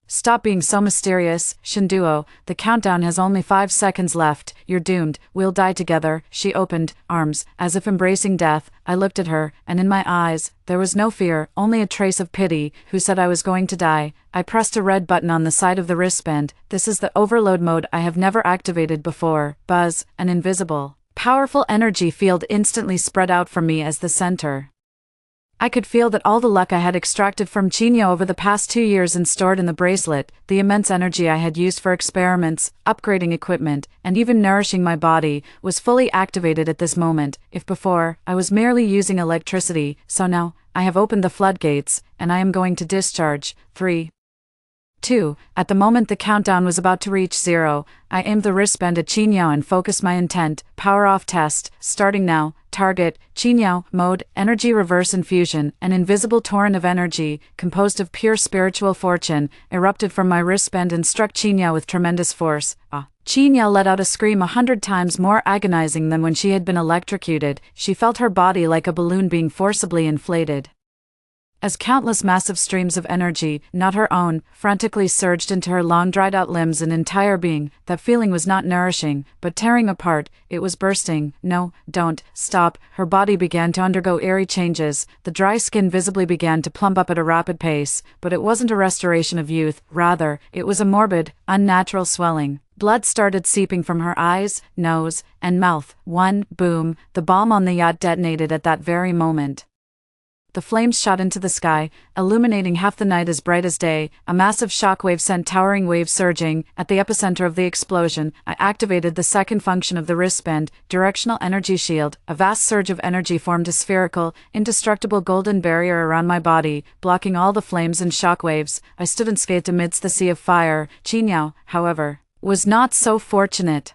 Speaker 1: Stop being so mysterious, Shinduo. The countdown has only 5 seconds left. You're doomed. We'll die together. She opened arms, as if embracing death. I looked at her, and in my eyes, there was no fear, only a trace of pity. Who said I was going to die? I pressed a red button on the side of the wristband. This is the overload mode I have never activated before. Buzz, an invisible, powerful energy field instantly spread out from me as the center. I could feel that all the luck I had extracted from Chinyo over the past 2 years and stored in the bracelet, the immense energy I had used for experiments, upgrading equipment, and even nourishing my body, was fully activated at this moment. If before, I was merely using electricity, so now, I have opened the floodgates, and I am going to discharge. 3, 2. At the moment the countdown was about to reach 0, I aimed the wristband at Chinyo and focused my intent. Power off test, starting now. Target, Chinyo, mode, energy reverse infusion. An invisible torrent of energy, composed of pure spiritual fortune, erupted from my wristband and struck Chinyo with tremendous force. Chinyo let out a scream 100 times more agonizing than when she had been electrocuted. She felt her body like a balloon being forcibly inflated. As countless massive streams of energy, not her own, frantically surged into her long dried-out limbs and entire being, that feeling was not nourishing, but tearing apart. It was bursting. No, don't, stop. Her body began to undergo eerie changes. The dry skin visibly began to plump up at a rapid pace, but it wasn't a restoration of youth, rather, it was a morbid, unnatural swelling. Blood started seeping from her eyes, nose, and mouth. Boom, the bomb on the yacht detonated at that very moment. The flames shot into the sky, illuminating half the night as bright as day. A massive shockwave sent towering waves surging. At the epicenter of the explosion, I activated the second function of the wristband, directional energy shield. A vast surge of energy formed a spherical, indestructible golden barrier around my body, blocking all the flames and shockwaves. I stood unscathed amidst the sea of fire. Chinyo, however, was not so fortunate.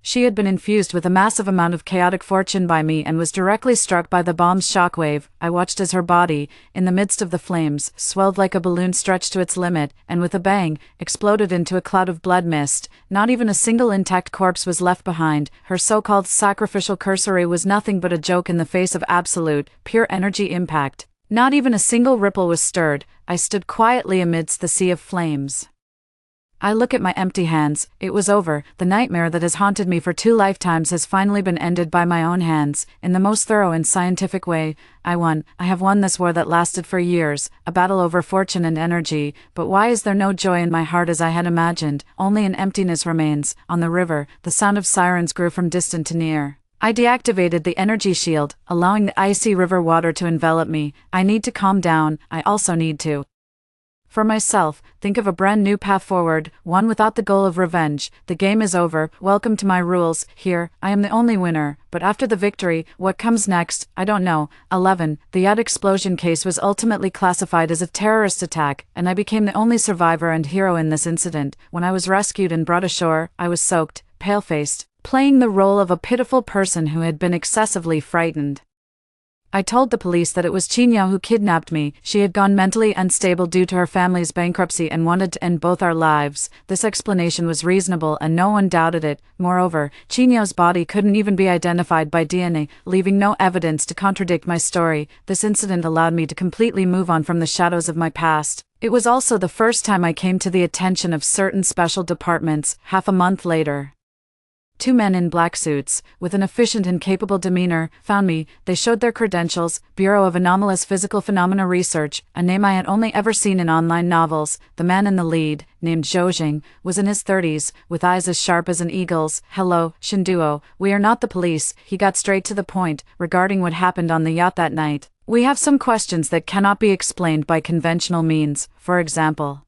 Speaker 1: She had been infused with a massive amount of chaotic fortune by me and was directly struck by the bomb's shockwave. I watched as her body, in the midst of the flames, swelled like a balloon stretched to its limit, and with a bang, exploded into a cloud of blood mist. Not even a single intact corpse was left behind. Her so-called sacrificial cursory was nothing but a joke in the face of absolute, pure energy impact. Not even a single ripple was stirred. I stood quietly amidst the sea of flames. I look at my empty hands. It was over. The nightmare that has haunted me for 2 lifetimes has finally been ended by my own hands, in the most thorough and scientific way. I won. I have won this war that lasted for years, a battle over fortune and energy. But why is there no joy in my heart as I had imagined? Only an emptiness remains. On the river, the sound of sirens grew from distant to near. I deactivated the energy shield, allowing the icy river water to envelop me. I need to calm down. I also need to, for myself, think of a brand new path forward, one without the goal of revenge. The game is over. Welcome to my rules. Here, I am the only winner. But after the victory, what comes next? I don't know. 11. The yacht explosion case was ultimately classified as a terrorist attack, and I became the only survivor and hero in this incident. When I was rescued and brought ashore, I was soaked, pale-faced, playing the role of a pitiful person who had been excessively frightened. I told the police that it was Chinyo who kidnapped me. She had gone mentally unstable due to her family's bankruptcy and wanted to end both our lives. This explanation was reasonable and no one doubted it. Moreover, Chinyo's body couldn't even be identified by DNA, leaving no evidence to contradict my story. This incident allowed me to completely move on from the shadows of my past. It was also the first time I came to the attention of certain special departments. Half a month later, 2 men in black suits, with an efficient and capable demeanor, found me. They showed their credentials: Bureau of Anomalous Physical Phenomena Research, a name I had only ever seen in online novels. The man in the lead, named Zhou, was in his 30s, with eyes as sharp as an eagle's. Hello, Shinduo, we are not the police. He got straight to the point, regarding what happened on the yacht that night. We have some questions that cannot be explained by conventional means. For example,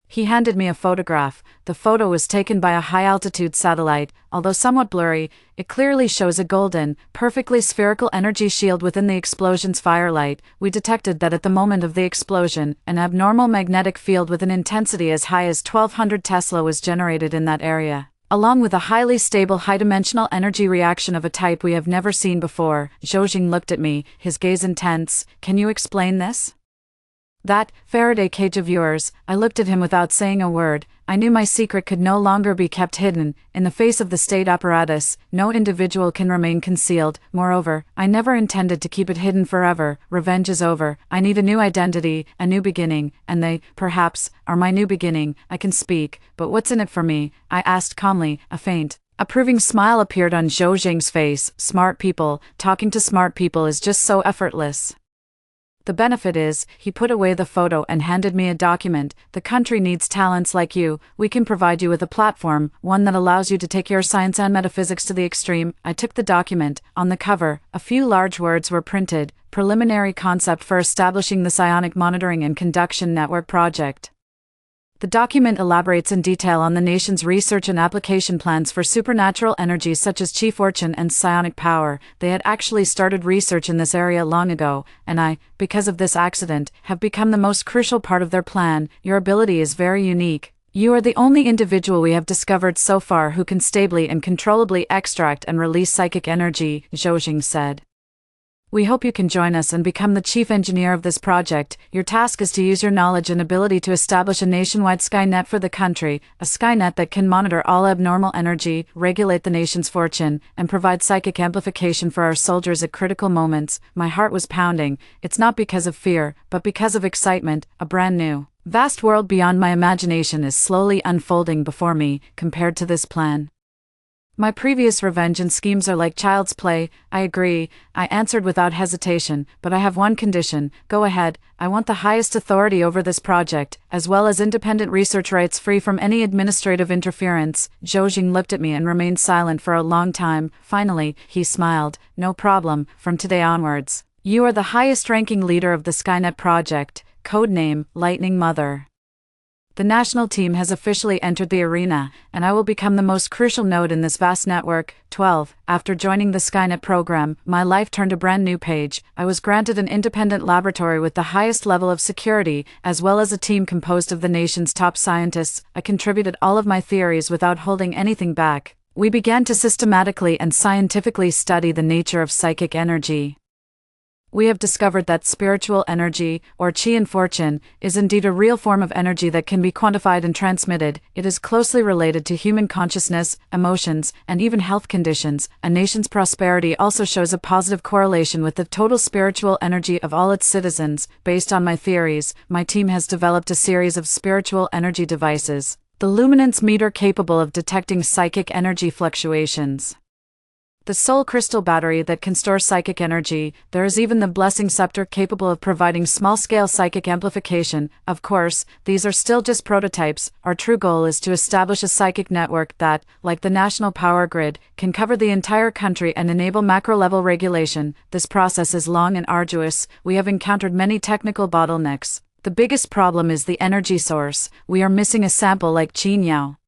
Speaker 1: he handed me a photograph. The photo was taken by a high-altitude satellite. Although somewhat blurry, it clearly shows a golden, perfectly spherical energy shield within the explosion's firelight. We detected that at the moment of the explosion, an abnormal magnetic field with an intensity as high as 1200 Tesla was generated in that area, along with a highly stable high-dimensional energy reaction of a type we have never seen before. Zhou looked at me, his gaze intense. Can you explain this? That Faraday cage of yours, I looked at him without saying a word. I knew my secret could no longer be kept hidden. In the face of the state apparatus, no individual can remain concealed. Moreover, I never intended to keep it hidden forever. Revenge is over. I need a new identity, a new beginning, and they, perhaps, are my new beginning. I can speak, but what's in it for me? I asked calmly. A faint, approving smile appeared on Zhou Jing's face. Smart people, talking to smart people is just so effortless. The benefit is, he put away the photo and handed me a document. The country needs talents like you. We can provide you with a platform, one that allows you to take your science and metaphysics to the extreme. I took the document. On the cover, a few large words were printed. Preliminary concept for establishing the psionic monitoring and conduction network project. The document elaborates in detail on the nation's research and application plans for supernatural energies such as chi fortune and psionic power. They had actually started research in this area long ago, and I, because of this accident, have become the most crucial part of their plan. Your ability is very unique. You are the only individual we have discovered so far who can stably and controllably extract and release psychic energy, Zhou Jing said. We hope you can join us and become the chief engineer of this project. Your task is to use your knowledge and ability to establish a nationwide Skynet for the country, a Skynet that can monitor all abnormal energy, regulate the nation's fortune, and provide psychic amplification for our soldiers at critical moments. My heart was pounding. It's not because of fear, but because of excitement. A brand new, vast world beyond my imagination is slowly unfolding before me, compared to this plan. My previous revenge and schemes are like child's play. I agree, I answered without hesitation, but I have one condition. Go ahead, I want the highest authority over this project, as well as independent research rights free from any administrative interference. Zhou Jing looked at me and remained silent for a long time. Finally, he smiled. No problem, from today onwards. You are the highest-ranking leader of the Skynet project, codename Lightning Mother. The national team has officially entered the arena, and I will become the most crucial node in this vast network. 12. After joining the Skynet program, my life turned a brand new page. I was granted an independent laboratory with the highest level of security, as well as a team composed of the nation's top scientists. I contributed all of my theories without holding anything back. We began to systematically and scientifically study the nature of psychic energy. We have discovered that spiritual energy, or chi and fortune, is indeed a real form of energy that can be quantified and transmitted. It is closely related to human consciousness, emotions, and even health conditions. A nation's prosperity also shows a positive correlation with the total spiritual energy of all its citizens. Based on my theories, my team has developed a series of spiritual energy devices. The luminance meter capable of detecting psychic energy fluctuations. The soul crystal battery that can store psychic energy. There is even the blessing scepter capable of providing small-scale psychic amplification. Of course, these are still just prototypes. Our true goal is to establish a psychic network that, like the national power grid, can cover the entire country and enable macro-level regulation. This process is long and arduous. We have encountered many technical bottlenecks. The biggest problem is the energy source. We are missing a sample like Qin Yao,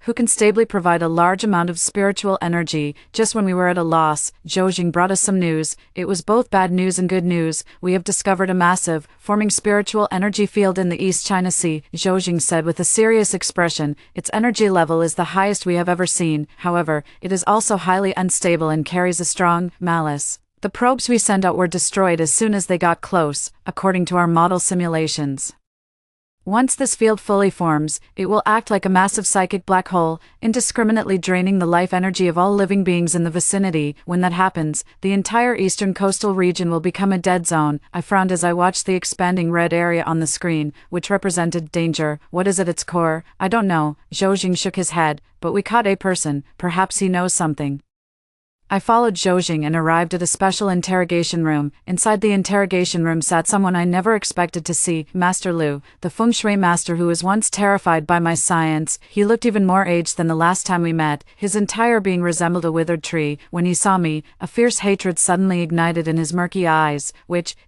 Speaker 1: who can stably provide a large amount of spiritual energy. Just when we were at a loss, Zhou Jing brought us some news. It was both bad news and good news. We have discovered a massive, forming spiritual energy field in the East China Sea, Zhou Jing said with a serious expression. Its energy level is the highest we have ever seen. However, it is also highly unstable and carries a strong malice. The probes we sent out were destroyed as soon as they got close, according to our model simulations. Once this field fully forms, it will act like a massive psychic black hole, indiscriminately draining the life energy of all living beings in the vicinity. When that happens, the entire eastern coastal region will become a dead zone. I frowned as I watched the expanding red area on the screen, which represented danger. What is at its core? I don't know. Zhou Jing shook his head, but we caught a person. Perhaps he knows something. I followed Zhou Jing and arrived at a special interrogation room. Inside the interrogation room sat someone I never expected to see, Master Lu, the feng shui master who was once terrified by my science. He looked even more aged than the last time we met. His entire being resembled a withered tree. When he saw me, a fierce hatred suddenly ignited in his murky eyes.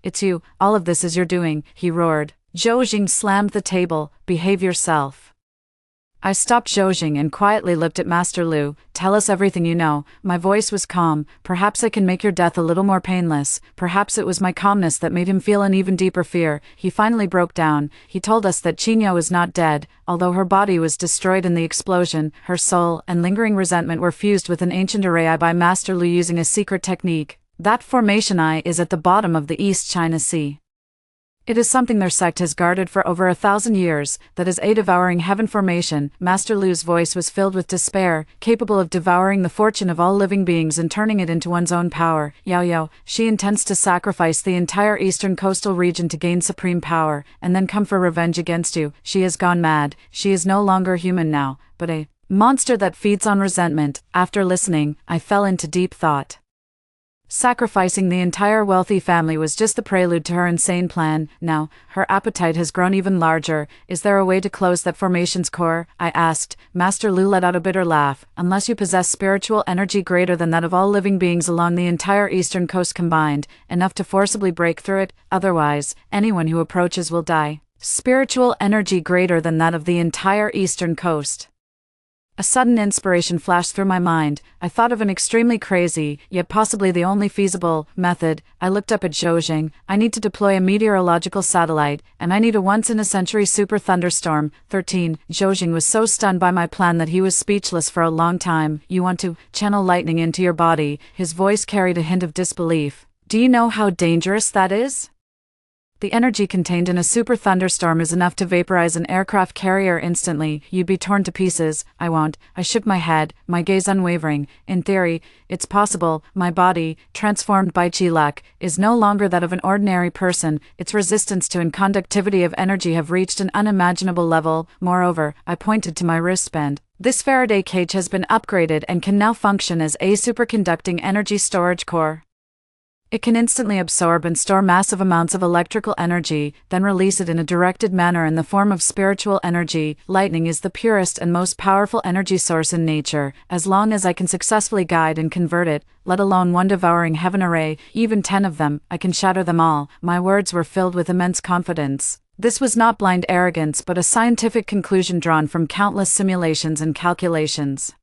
Speaker 1: It's you, all of this is your doing, he roared. Zhou Jing slammed the table. Behave yourself. I stopped Zhou Jing and quietly looked at Master Lu. Tell us everything you know. My voice was calm. Perhaps I can make your death a little more painless. Perhaps it was my calmness that made him feel an even deeper fear. He finally broke down. He told us that Qin Yao was not dead. Although her body was destroyed in the explosion, her soul and lingering resentment were fused with an ancient array by Master Lu using a secret technique. That formation eye is at the bottom of the East China Sea. It is something their sect has guarded for over 1,000 years, that is a devouring heaven formation. Master Lu's voice was filled with despair, capable of devouring the fortune of all living beings and turning it into one's own power. Yao Yao, she intends to sacrifice the entire eastern coastal region to gain supreme power, and then come for revenge against you. She has gone mad. She is no longer human now, but a monster that feeds on resentment. After listening, I fell into deep thought. Sacrificing the entire wealthy family was just the prelude to her insane plan. Now, her appetite has grown even larger. Is there a way to close that formation's core? I asked. Master Lu let out a bitter laugh. Unless you possess spiritual energy greater than that of all living beings along the entire eastern coast combined, enough to forcibly break through it, otherwise, anyone who approaches will die. Spiritual energy greater than that of the entire eastern coast. A sudden inspiration flashed through my mind. I thought of an extremely crazy, yet possibly the only feasible, method. I looked up at Zhoujing. I need to deploy a meteorological satellite, and I need a once-in-a-century super thunderstorm. 13. Zhoujing was so stunned by my plan that he was speechless for a long time. You want to channel lightning into your body? His voice carried a hint of disbelief. Do you know how dangerous that is? The energy contained in a super thunderstorm is enough to vaporize an aircraft carrier instantly. You'd be torn to pieces. I won't. I shook my head, my gaze unwavering. In theory, it's possible. My body, transformed by Qilak, is no longer that of an ordinary person. Its resistance to and conductivity of energy have reached an unimaginable level. Moreover, I pointed to my wristband. This Faraday cage has been upgraded and can now function as a superconducting energy storage core. It can instantly absorb and store massive amounts of electrical energy, then release it in a directed manner in the form of spiritual energy. Lightning is the purest and most powerful energy source in nature. As long as I can successfully guide and convert it, let alone one devouring heaven array, even 10 of them, I can shatter them all. My words were filled with immense confidence. This was not blind arrogance but a scientific conclusion drawn from countless simulations and calculations.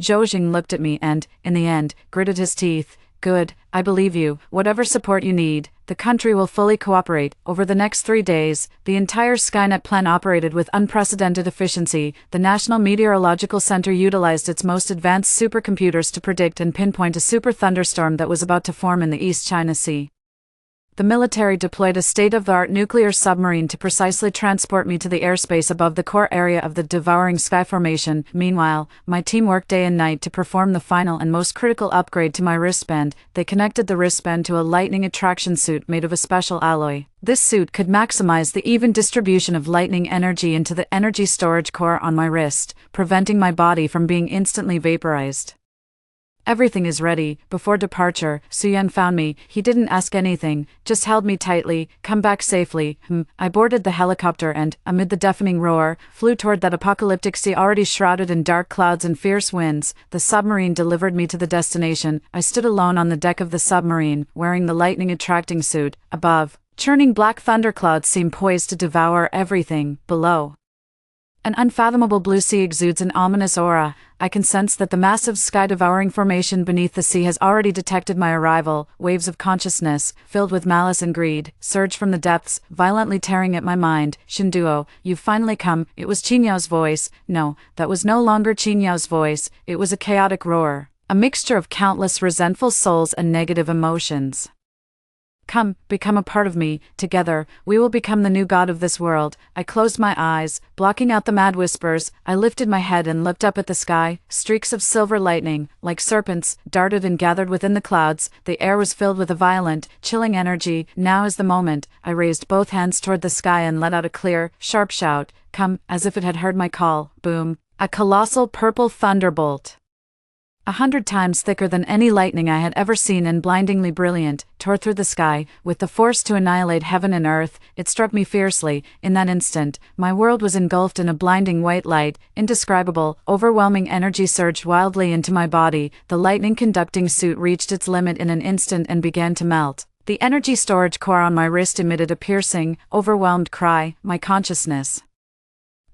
Speaker 1: Zhoujing looked at me and, in the end, gritted his teeth. Good, I believe you. Whatever support you need, the country will fully cooperate. Over the next 3 days, the entire Skynet plan operated with unprecedented efficiency. The National Meteorological Center utilized its most advanced supercomputers to predict and pinpoint a super thunderstorm that was about to form in the East China Sea. The military deployed a state-of-the-art nuclear submarine to precisely transport me to the airspace above the core area of the devouring sky formation. Meanwhile, my team worked day and night to perform the final and most critical upgrade to my wristband. They connected the wristband to a lightning attraction suit made of a special alloy. This suit could maximize the even distribution of lightning energy into the energy storage core on my wrist, preventing my body from being instantly vaporized. Everything is ready. Before departure, Suyan found me. He didn't ask anything, just held me tightly. Come back safely. I boarded the helicopter and, amid the deafening roar, flew toward that apocalyptic sea already shrouded in dark clouds and fierce winds. The submarine delivered me to the destination. I stood alone on the deck of the submarine, wearing the lightning-attracting suit. Above, churning black thunderclouds seem poised to devour everything. Below, an unfathomable blue sea exudes an ominous aura. I can sense that the massive sky-devouring formation beneath the sea has already detected my arrival. Waves of consciousness, filled with malice and greed, surge from the depths, violently tearing at my mind. Shinduo, you've finally come. It was Qinyao's voice. No, that was no longer Qinyao's voice. It was a chaotic roar, a mixture of countless resentful souls and negative emotions. Come, become a part of me. Together, we will become the new god of this world. I closed my eyes, blocking out the mad whispers. I lifted my head and looked up at the sky. Streaks of silver lightning, like serpents, darted and gathered within the clouds. The air was filled with a violent, chilling energy. Now is the moment. I raised both hands toward the sky and let out a clear, sharp shout. Come, as if it had heard my call. Boom. A colossal purple thunderbolt, 100 times thicker than any lightning I had ever seen and blindingly brilliant, tore through the sky. With the force to annihilate heaven and earth, it struck me fiercely. In that instant, my world was engulfed in a blinding white light. Indescribable, overwhelming energy surged wildly into my body. The lightning-conducting suit reached its limit in an instant and began to melt. The energy storage core on my wrist emitted a piercing, overwhelmed cry. My consciousness,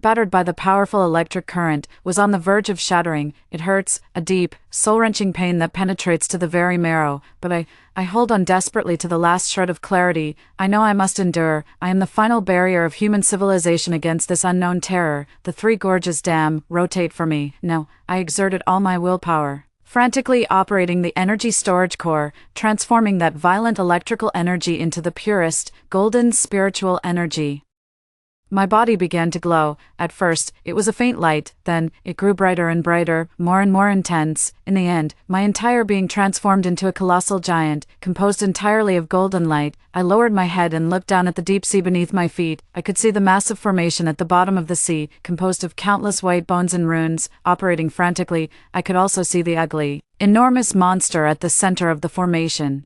Speaker 1: battered by the powerful electric current, was on the verge of shattering. It hurts, a deep, soul-wrenching pain that penetrates to the very marrow, but I hold on desperately to the last shred of clarity. I know I must endure. I am the final barrier of human civilization against this unknown terror. The Three Gorges Dam, rotate for me. No, I exerted all my willpower. frantically operating the energy storage core, transforming that violent electrical energy into the purest, golden spiritual energy. My body began to glow. At first, it was a faint light, then, it grew brighter and brighter, more and more intense. In the end, my entire being transformed into a colossal giant, composed entirely of golden light. I lowered my head and looked down at the deep sea beneath my feet. I could see the massive formation at the bottom of the sea, composed of countless white bones and runes, operating frantically. I could also see the ugly, enormous monster at the center of the formation.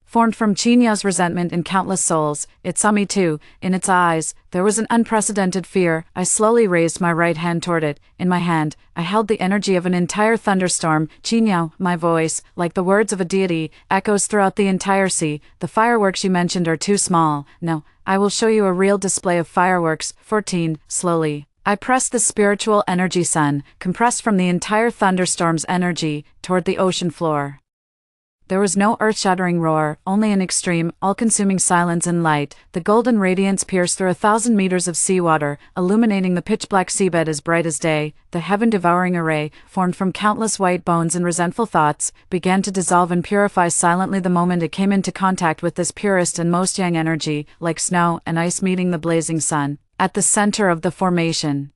Speaker 1: Formed from Chinya's resentment in countless souls, it saw me too. In its eyes, there was an unprecedented fear. I slowly raised my right hand toward it. In my hand, I held the energy of an entire thunderstorm. Chinya, my voice, like the words of a deity, echoes throughout the entire sea. The fireworks you mentioned are too small. No, I will show you a real display of fireworks. 14, slowly. I pressed the spiritual energy sun, compressed from the entire thunderstorm's energy, toward the ocean floor. There was no earth-shattering roar, only an extreme, all-consuming silence and light. The golden radiance pierced through 1,000 meters of seawater, illuminating the pitch-black seabed as bright as day. The heaven-devouring array, formed from countless white bones and resentful thoughts, began to dissolve and purify silently the moment it came into contact with this purest and most yang energy, like snow and ice meeting the blazing sun. At the center of the formation,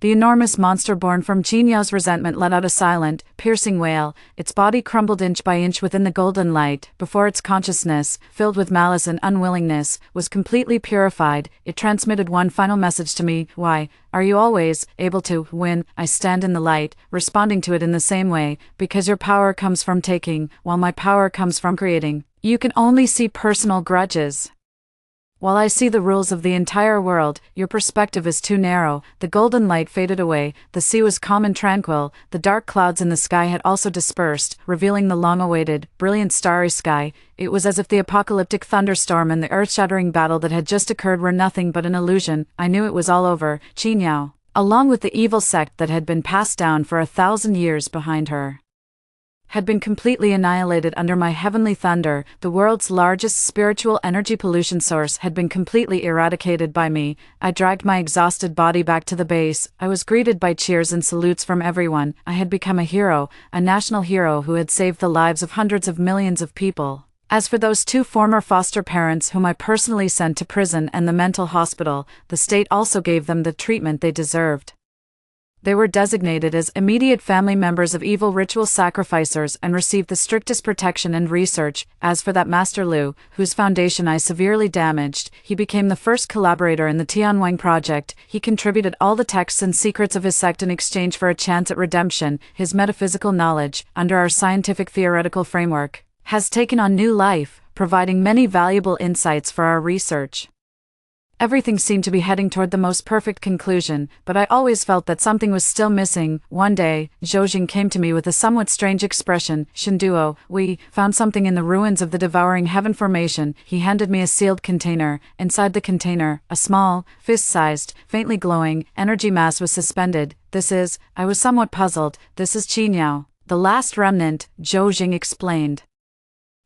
Speaker 1: the enormous monster born from Chinya's resentment let out a silent, piercing wail. Its body crumbled inch by inch within the golden light. Before its consciousness, filled with malice and unwillingness, was completely purified, it transmitted one final message to me. Why are you always able to win? I stand in the light, responding to it in the same way, because your power comes from taking, while my power comes from creating. You can only see personal grudges, while I see the rules of the entire world. Your perspective is too narrow. The golden light faded away, the sea was calm and tranquil, the dark clouds in the sky had also dispersed, revealing the long-awaited, brilliant starry sky. It was as if the apocalyptic thunderstorm and the earth-shattering battle that had just occurred were nothing but an illusion. I knew it was all over. Chinyao, along with the evil sect that had been passed down for 1,000 years behind her, had been completely annihilated under my heavenly thunder. The world's largest spiritual energy pollution source had been completely eradicated by me. I dragged my exhausted body back to the base. I was greeted by cheers and salutes from everyone. I had become a hero, a national hero who had saved the lives of hundreds of millions of people. As for those two former foster parents whom I personally sent to prison and the mental hospital, the state also gave them the treatment they deserved. They were designated as immediate family members of evil ritual sacrificers and received the strictest protection and research. As for that Master Liu, whose foundation I severely damaged, he became the first collaborator in the Tianwang project. He contributed all the texts and secrets of his sect in exchange for a chance at redemption. His metaphysical knowledge, under our scientific theoretical framework, has taken on new life, providing many valuable insights for our research. Everything seemed to be heading toward the most perfect conclusion, but I always felt that something was still missing. One day, Zhou came to me with a somewhat strange expression. Shinduo, we found something in the ruins of the devouring heaven formation. He handed me a sealed container. Inside the container, a small, fist-sized, faintly glowing, energy mass was suspended. I was somewhat puzzled. This is Qinyao, the last remnant, Zhou explained.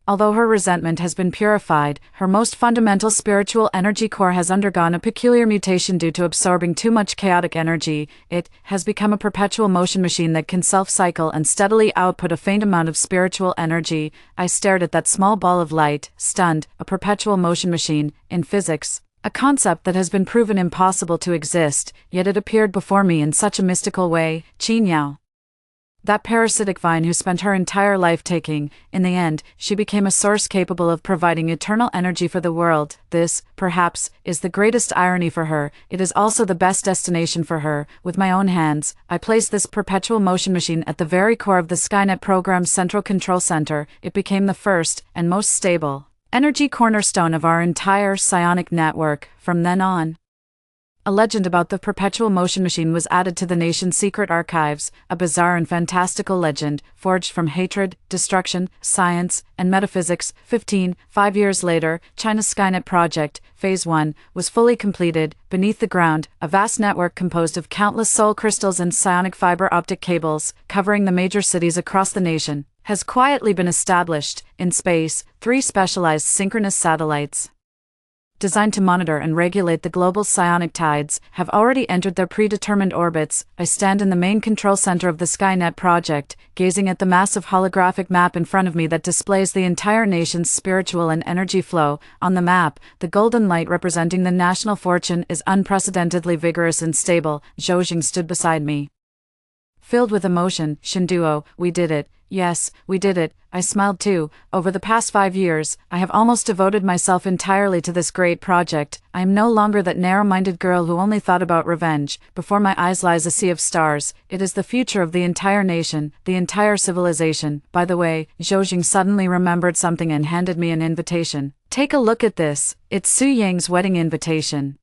Speaker 1: Although her resentment has been purified, her most fundamental spiritual energy core has undergone a peculiar mutation due to absorbing too much chaotic energy. It has become a perpetual motion machine that can self-cycle and steadily output a faint amount of spiritual energy. I stared at that small ball of light, stunned. A perpetual motion machine, in physics, a concept that has been proven impossible to exist, yet it appeared before me in such a mystical way. Qinyao, that parasitic vine who spent her entire life taking, in the end, she became a source capable of providing eternal energy for the world. This, perhaps, is the greatest irony for her. It is also the best destination for her. With my own hands, I placed this perpetual motion machine at the very core of the Skynet program's central control center. It became the first, and most stable, energy cornerstone of our entire psionic network. From then on, a legend about the perpetual motion machine was added to the nation's secret archives, a bizarre and fantastical legend, forged from hatred, destruction, science, and metaphysics. 5 years later, China's Skynet project, Phase 1, was fully completed. Beneath the ground, a vast network composed of countless soul crystals and psionic fiber optic cables, covering the major cities across the nation, has quietly been established. In space, 3 specialized synchronous satellites, designed to monitor and regulate the global psionic tides, have already entered their predetermined orbits. I stand in the main control center of the Skynet project, gazing at the massive holographic map in front of me that displays the entire nation's spiritual and energy flow. On the map, the golden light representing the national fortune is unprecedentedly vigorous and stable. Zhou stood beside me, filled with emotion. Shinduo, we did it. Yes, we did it. I smiled too. Over the past 5 years, I have almost devoted myself entirely to this great project. I am no longer that narrow-minded girl who only thought about revenge. Before my eyes lies a sea of stars. It is the future of the entire nation, the entire civilization. By the way, Zhou suddenly remembered something and handed me an invitation. Take a look at this. It's Su Yang's wedding invitation.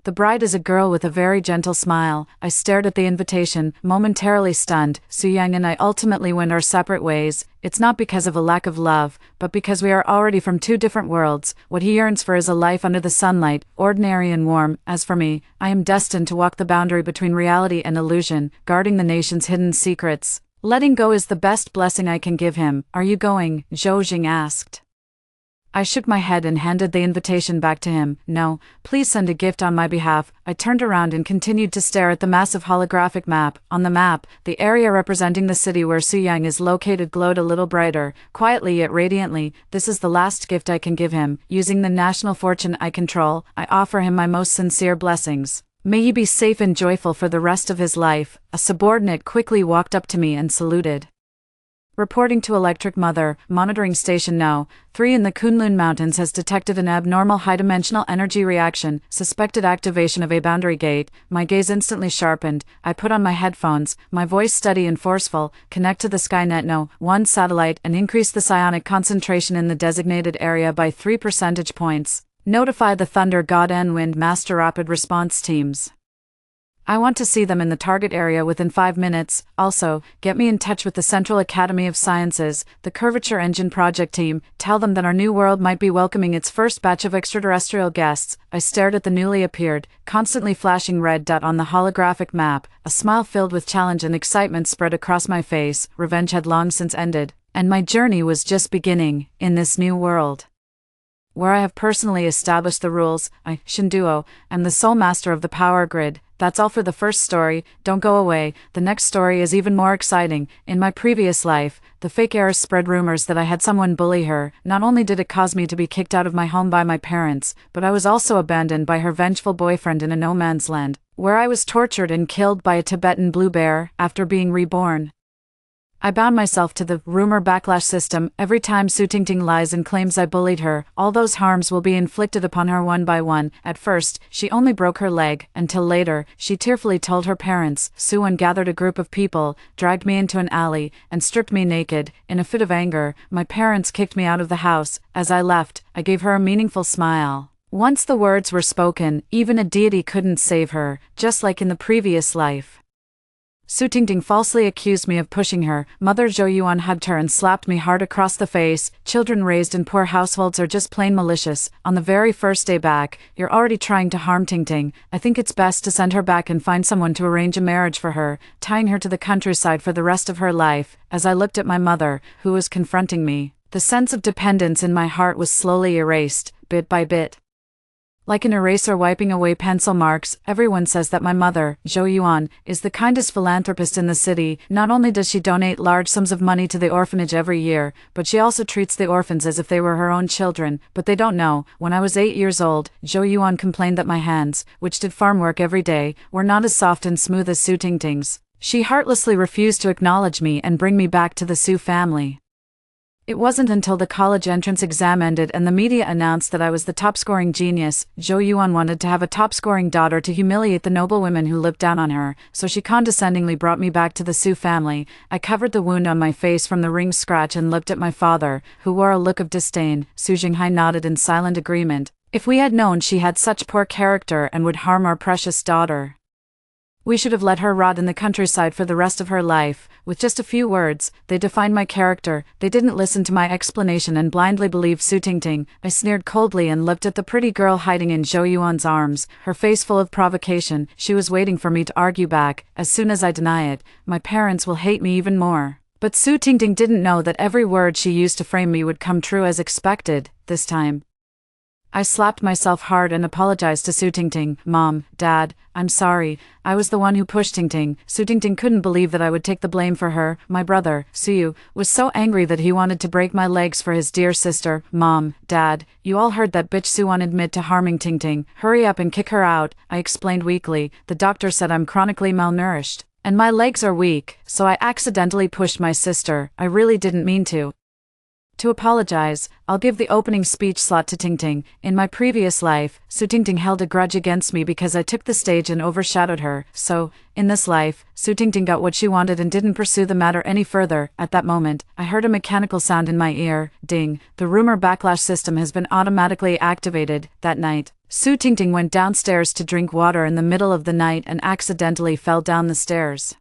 Speaker 1: The bride is a girl with a very gentle smile. I stared at the invitation, momentarily stunned. Su Yang and I ultimately went our separate ways. It's not because of a lack of love, but because we are already from 2 different worlds. What he yearns for is a life under the sunlight, ordinary and warm. As for me, I am destined to walk the boundary between reality and illusion, guarding the nation's hidden secrets. Letting go is the best blessing I can give him. Are you going? Zhou asked. I shook my head and handed the invitation back to him. No, please send a gift on my behalf. I turned around and continued to stare at the massive holographic map. On the map, the area representing the city where Su Yang is located glowed a little brighter, quietly yet radiantly. This is the last gift I can give him. Using the national fortune I control, I offer him my most sincere blessings. May he be safe and joyful for the rest of his life. A subordinate quickly walked up to me and saluted. Reporting to Electric Mother, monitoring station No. 3 in the Kunlun Mountains has detected an abnormal high-dimensional energy reaction, suspected activation of a boundary gate. My gaze instantly sharpened. I put on my headphones, my voice steady and forceful. Connect to the Skynet No. 1 satellite and increase the psionic concentration in the designated area by 3 percentage points. Notify the Thunder God and Wind Master Rapid Response teams. I want to see them in the target area within 5 minutes. Also, get me in touch with the Central Academy of Sciences, the Curvature Engine Project team. Tell them that our new world might be welcoming its first batch of extraterrestrial guests. I stared at the newly appeared, constantly flashing red dot on the holographic map. A smile filled with challenge and excitement spread across my face. Revenge had long since ended, and my journey was just beginning, in this new world, where I have personally established the rules. I, Shinduo, am the sole master of the power grid. That's all for the first story. Don't go away. The next story is even more exciting. In my previous life, the fake Heiress spread rumors that I had someone bully her. Not only did it cause me to be kicked out of my home by my parents, but I was also abandoned by her vengeful boyfriend in a no-man's land, where I was tortured and killed by a Tibetan blue bear after being reborn. I bound myself to the rumor backlash system. Every time Su Tingting lies and claims I bullied her, all those harms will be inflicted upon her one by one. At first, she only broke her leg, until later, she tearfully told her parents. Su Wen gathered a group of people, dragged me into an alley, and stripped me naked. In a fit of anger, my parents kicked me out of the house. As I left, I gave her a meaningful smile. Once the words were spoken, even a deity couldn't save her, just like in the previous life. Su Tingting falsely accused me of pushing her. Mother Zhou Yuan hugged her and slapped me hard across the face. Children raised in poor households are just plain malicious. On the very first day back, you're already trying to harm Tingting. I think it's best to send her back and find someone to arrange a marriage for her, tying her to the countryside for the rest of her life. As I looked at my mother, who was confronting me, the sense of dependence in my heart was slowly erased, bit by bit. Like an eraser wiping away pencil marks, everyone says that my mother, Zhou Yuan, is the kindest philanthropist in the city. Not only does she donate large sums of money to the orphanage every year, but she also treats the orphans as if they were her own children. But they don't know, when I was 8 years old, Zhou Yuan complained that my hands, which did farm work every day, were not as soft and smooth as Su Tingting's. She heartlessly refused to acknowledge me and bring me back to the Su family. It wasn't until the college entrance exam ended and the media announced that I was the top-scoring genius. Zhou Yuan wanted to have a top-scoring daughter to humiliate the noble women who looked down on her, so she condescendingly brought me back to the Su family. I covered the wound on my face from the ring scratch and looked at my father, who wore a look of disdain. Su Jinghai nodded in silent agreement. If we had known she had such poor character and would harm our precious daughter, we should have let her rot in the countryside for the rest of her life. With just a few words, they defined my character. They didn't listen to my explanation and blindly believed Su Tingting. I sneered coldly and looked at the pretty girl hiding in Zhou Yuan's arms, her face full of provocation. She was waiting for me to argue back. As soon as I deny it, my parents will hate me even more. But Su Tingting didn't know that every word she used to frame me would come true as expected, this time. I slapped myself hard and apologized to Su Tingting. Mom, Dad, I'm sorry. I was the one who pushed Tingting. Su Tingting couldn't believe that I would take the blame for her. My brother, Suyu, was so angry that he wanted to break my legs for his dear sister. Mom, Dad, you all heard that bitch Su wanted admit to harming Tingting. Hurry up and kick her out, I explained weakly. The doctor said I'm chronically malnourished. And my legs are weak, so I accidentally pushed my sister. I really didn't mean to. To apologize, I'll give the opening speech slot to Tingting. In my previous life, Su Tingting held a grudge against me because I took the stage and overshadowed her. So, in this life, Su Tingting got what she wanted and didn't pursue the matter any further. At that moment, I heard a mechanical sound in my ear. Ding. The rumor backlash system has been automatically activated. That night, Su Tingting went downstairs to drink water in the middle of the night and accidentally fell down the stairs.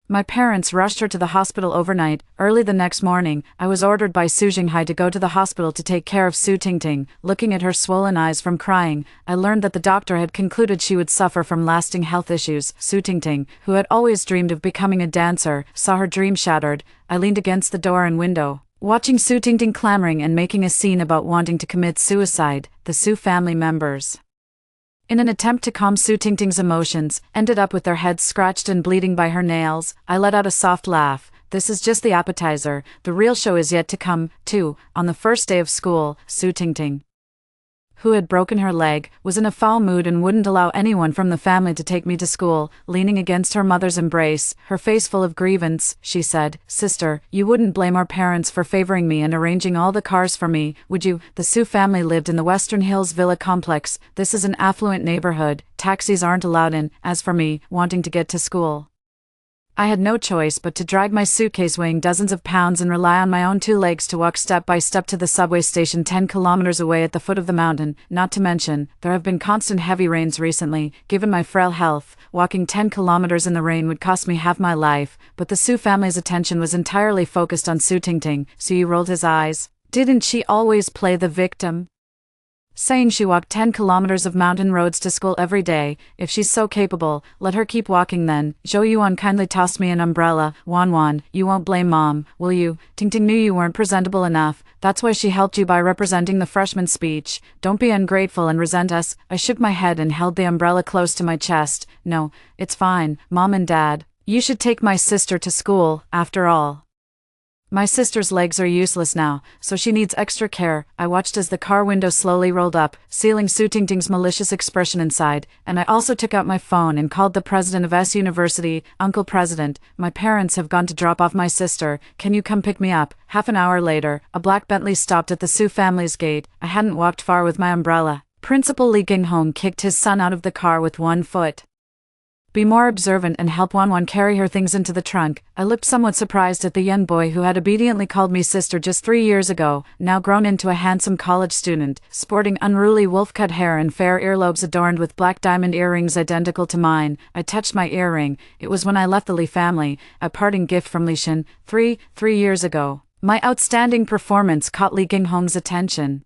Speaker 1: My parents rushed her to the hospital overnight. Early the next morning, I was ordered by Su Jinghai to go to the hospital to take care of Su Tingting. Looking at her swollen eyes from crying, I learned that the doctor had concluded she would suffer from lasting health issues. Su Tingting, who had always dreamed of becoming a dancer, saw her dream shattered. I leaned against the door and window, watching Su Tingting clamoring and making a scene about wanting to commit suicide. The Su family members, in an attempt to calm Su Tingting's emotions, ended up with their heads scratched and bleeding by her nails. I let out a soft laugh. This is just the appetizer. The real show is yet to come, too. On the first day of school, Su Tingting, who had broken her leg, was in a foul mood and wouldn't allow anyone from the family to take me to school. Leaning against her mother's embrace, her face full of grievance, she said, "Sister, you wouldn't blame our parents for favoring me and arranging all the cars for me, would you?" The Su family lived in the Western Hills Villa complex. This is an affluent neighborhood. Taxis aren't allowed in. As for me, wanting to get to school, I had no choice but to drag my suitcase weighing dozens of pounds and rely on my own two legs to walk step by step to the subway station 10 kilometers away at the foot of the mountain. Not to mention, there have been constant heavy rains recently. Given my frail health, walking 10 kilometers in the rain would cost me half my life, but the Su family's attention was entirely focused on Su Tingting. Suyu rolled his eyes. Didn't she always play the victim? Saying she walked 10 kilometers of mountain roads to school every day. If she's so capable, let her keep walking then. Zhou Yuan kindly tossed me an umbrella. Wan, you won't blame Mom, will you? Tingting knew you weren't presentable enough. That's why she helped you by representing the freshman speech. Don't be ungrateful and resent us. I shook my head and held the umbrella close to my chest. No, it's fine, Mom and Dad. You should take my sister to school, after all. My sister's legs are useless now, so she needs extra care. I watched as the car window slowly rolled up, sealing Su Tingting's malicious expression inside, and I also took out my phone and called the president of S University. "Uncle President, my parents have gone to drop off my sister. Can you come pick me up?" Half an hour later, a black Bentley stopped at the Su family's gate. I hadn't walked far with my umbrella. Principal Li Ginghong kicked his son out of the car with one foot. "Be more observant and help Wan carry her things into the trunk." I looked somewhat surprised at the young boy who had obediently called me sister just 3 years ago, now grown into a handsome college student, sporting unruly wolf-cut hair and fair earlobes adorned with black diamond earrings identical to mine. I touched my earring. It was when I left the Li family, a parting gift from Li Shin, 3 years ago. My outstanding performance caught Li Ginghong's attention.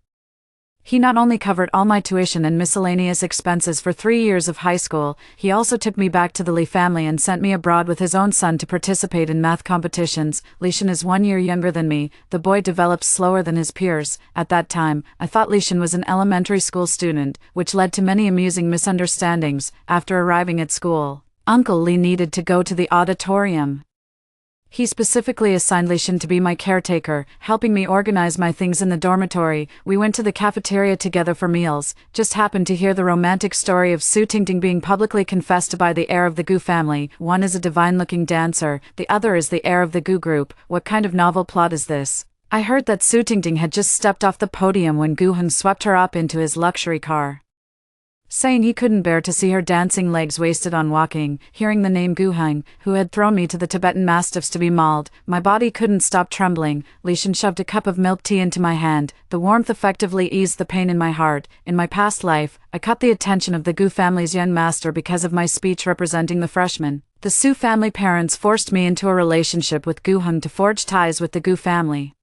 Speaker 1: He not only covered all my tuition and miscellaneous expenses for 3 years of high school, he also took me back to the Li family and sent me abroad with his own son to participate in math competitions. Li Shin is 1 year younger than me. The boy develops slower than his peers. At that time, I thought Li Shin was an elementary school student, which led to many amusing misunderstandings. After arriving at school, Uncle Li needed to go to the auditorium. He specifically assigned Li Shin to be my caretaker, helping me organize my things in the dormitory. We went to the cafeteria together for meals. Just happened to hear the romantic story of Su Tingting being publicly confessed to by the heir of the Gu family. One is a divine-looking dancer, the other is the heir of the Gu group. What kind of novel plot is this? I heard that Su Tingting had just stepped off the podium when Gu Heng swept her up into his luxury car, saying he couldn't bear to see her dancing legs wasted on walking. Hearing the name Gu Heng, who had thrown me to the Tibetan mastiffs to be mauled, my body couldn't stop trembling. Li Shin shoved a cup of milk tea into my hand. The warmth effectively eased the pain in my heart. In my past life, I caught the attention of the Gu family's young master because of my speech representing the freshmen. The Su family parents forced me into a relationship with Gu Heng to forge ties with the Gu family.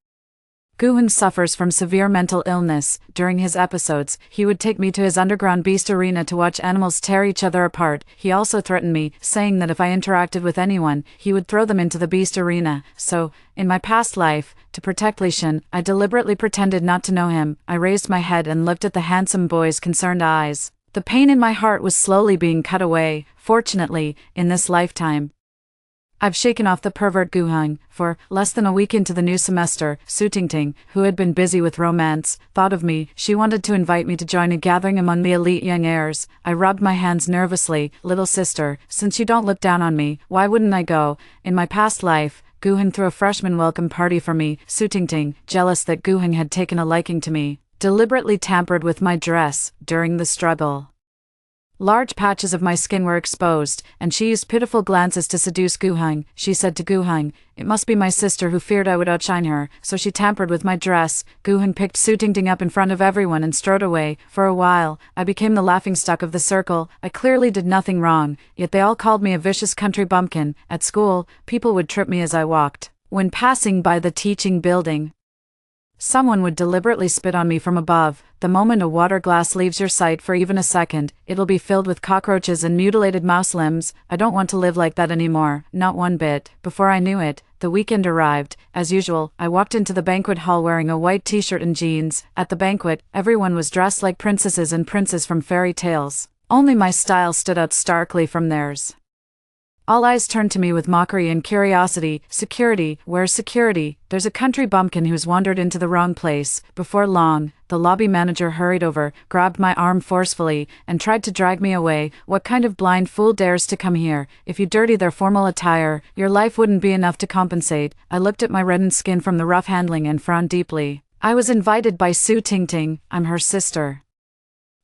Speaker 1: Guhun suffers from severe mental illness. During his episodes, he would take me to his underground beast arena to watch animals tear each other apart. He also threatened me, saying that if I interacted with anyone, he would throw them into the beast arena. So, in my past life, to protect Lishan, I deliberately pretended not to know him. I raised my head and looked at the handsome boy's concerned eyes. The pain in my heart was slowly being cut away. Fortunately, in this lifetime, I've shaken off the pervert Guhun. For less than a week into the new semester, Su Tingting, who had been busy with romance, thought of me. She wanted to invite me to join a gathering among the elite young heirs. I rubbed my hands nervously. Little sister, since you don't look down on me, why wouldn't I go? In my past life, Guhun threw a freshman welcome party for me. Su Tingting, jealous that Guhun had taken a liking to me, deliberately tampered with my dress. During the struggle, large patches of my skin were exposed, and she used pitiful glances to seduce Guhun. She said to Guhun, "It must be my sister who feared I would outshine her, so she tampered with my dress." Guhun picked Su Tingting up in front of everyone and strode away. For a while, I became the laughingstock of the circle. I clearly did nothing wrong, yet they all called me a vicious country bumpkin. At school, people would trip me as I walked. When passing by the teaching building, someone would deliberately spit on me from above. The moment a water glass leaves your sight for even a second, it'll be filled with cockroaches and mutilated mouse limbs. I don't want to live like that anymore, not one bit. Before I knew it, the weekend arrived. As usual, I walked into the banquet hall wearing a white t-shirt and jeans. At the banquet, everyone was dressed like princesses and princes from fairy tales. Only my style stood out starkly from theirs. All eyes turned to me with mockery and curiosity. Security, where's security? There's a country bumpkin who's wandered into the wrong place. Before long, the lobby manager hurried over, grabbed my arm forcefully, and tried to drag me away. What kind of blind fool dares to come here? If you dirty their formal attire, your life wouldn't be enough to compensate. I looked at my reddened skin from the rough handling and frowned deeply. I was invited by Su Tingting. I'm her sister,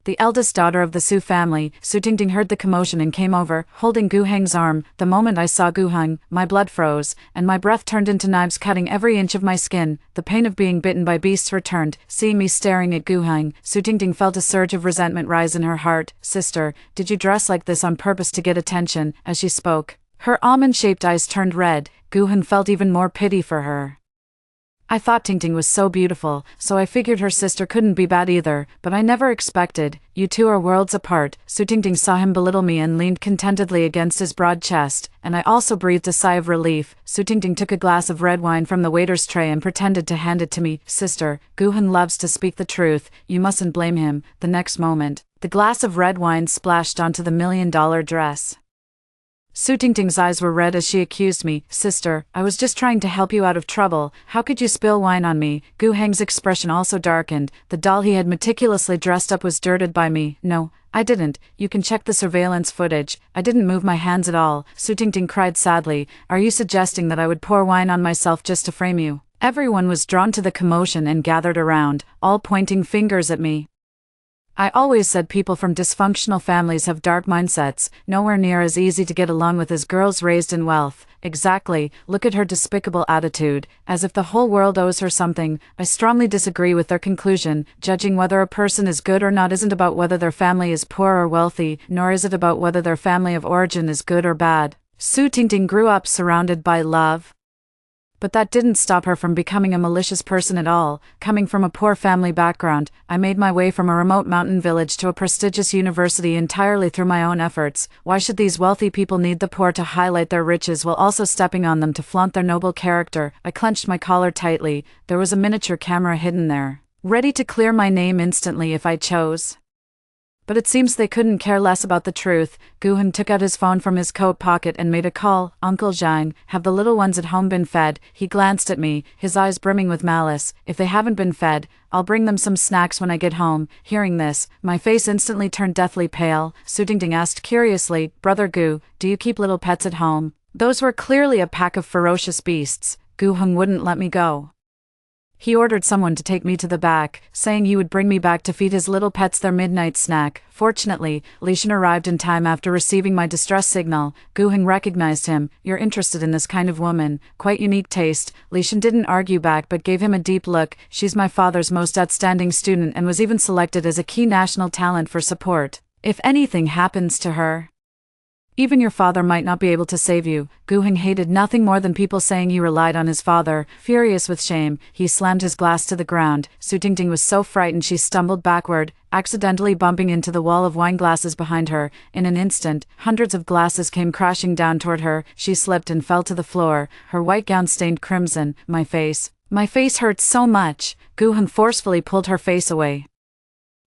Speaker 1: the eldest daughter of the Su family. Su Tingting heard the commotion and came over, holding Guheng's arm. The moment I saw Guheng, my blood froze, and my breath turned into knives cutting every inch of my skin. The pain of being bitten by beasts returned. Seeing me staring at Guheng, Su Tingting felt a surge of resentment rise in her heart. "Sister, did you dress like this on purpose to get attention?" As she spoke, her almond-shaped eyes turned red. Guheng felt even more pity for her. I thought Tingting was so beautiful, so I figured her sister couldn't be bad either, but I never expected. You two are worlds apart. Su Tingting saw him belittle me and leaned contentedly against his broad chest, and I also breathed a sigh of relief. Su Tingting took a glass of red wine from the waiter's tray and pretended to hand it to me. "Sister, Guhun loves to speak the truth. You mustn't blame him." The next moment, the glass of red wine splashed onto the $1,000,000 dress. Su Tingting's eyes were red as she accused me. "Sister, I was just trying to help you out of trouble. How could you spill wine on me?" Guheng's expression also darkened. The doll he had meticulously dressed up was dirted by me. "No, I didn't. You can check the surveillance footage. I didn't move my hands at all." Su Tingting cried sadly. "Are you suggesting that I would pour wine on myself just to frame you?" Everyone was drawn to the commotion and gathered around, all pointing fingers at me. I always said people from dysfunctional families have dark mindsets, nowhere near as easy to get along with as girls raised in wealth. Exactly, look at her despicable attitude, as if the whole world owes her something. I strongly disagree with their conclusion. Judging whether a person is good or not isn't about whether their family is poor or wealthy, nor is it about whether their family of origin is good or bad. Su Tingting grew up surrounded by love, but that didn't stop her from becoming a malicious person at all. Coming from a poor family background, I made my way from a remote mountain village to a prestigious university entirely through my own efforts. Why should these wealthy people need the poor to highlight their riches while also stepping on them to flaunt their noble character? I clenched my collar tightly. There was a miniature camera hidden there, ready to clear my name instantly if I chose. But it seems they couldn't care less about the truth. Guhun took out his phone from his coat pocket and made a call. "Uncle Zhang, have the little ones at home been fed?" He glanced at me, his eyes brimming with malice. "If they haven't been fed, I'll bring them some snacks when I get home." Hearing this, my face instantly turned deathly pale. Su Tingting asked curiously, "Brother Gu, do you keep little pets at home?" Those were clearly a pack of ferocious beasts. Guhun wouldn't let me go. He ordered someone to take me to the back, saying he would bring me back to feed his little pets their midnight snack. Fortunately, Lishan arrived in time after receiving my distress signal. Guheng recognized him. "You're interested in this kind of woman. Quite unique taste." Lishan didn't argue back but gave him a deep look. "She's my father's most outstanding student and was even selected as a key national talent for support. If anything happens to her, Even your father might not be able to save you. Guheng hated nothing more than people saying he relied on his father. Furious with shame, he slammed his glass to the ground. Su Tingting was so frightened she stumbled backward, accidentally bumping into the wall of wine glasses behind her. In an instant, hundreds of glasses came crashing down toward her. She slipped and fell to the floor, her white gown stained crimson. My face hurts so much. Guheng forcefully pulled her face away.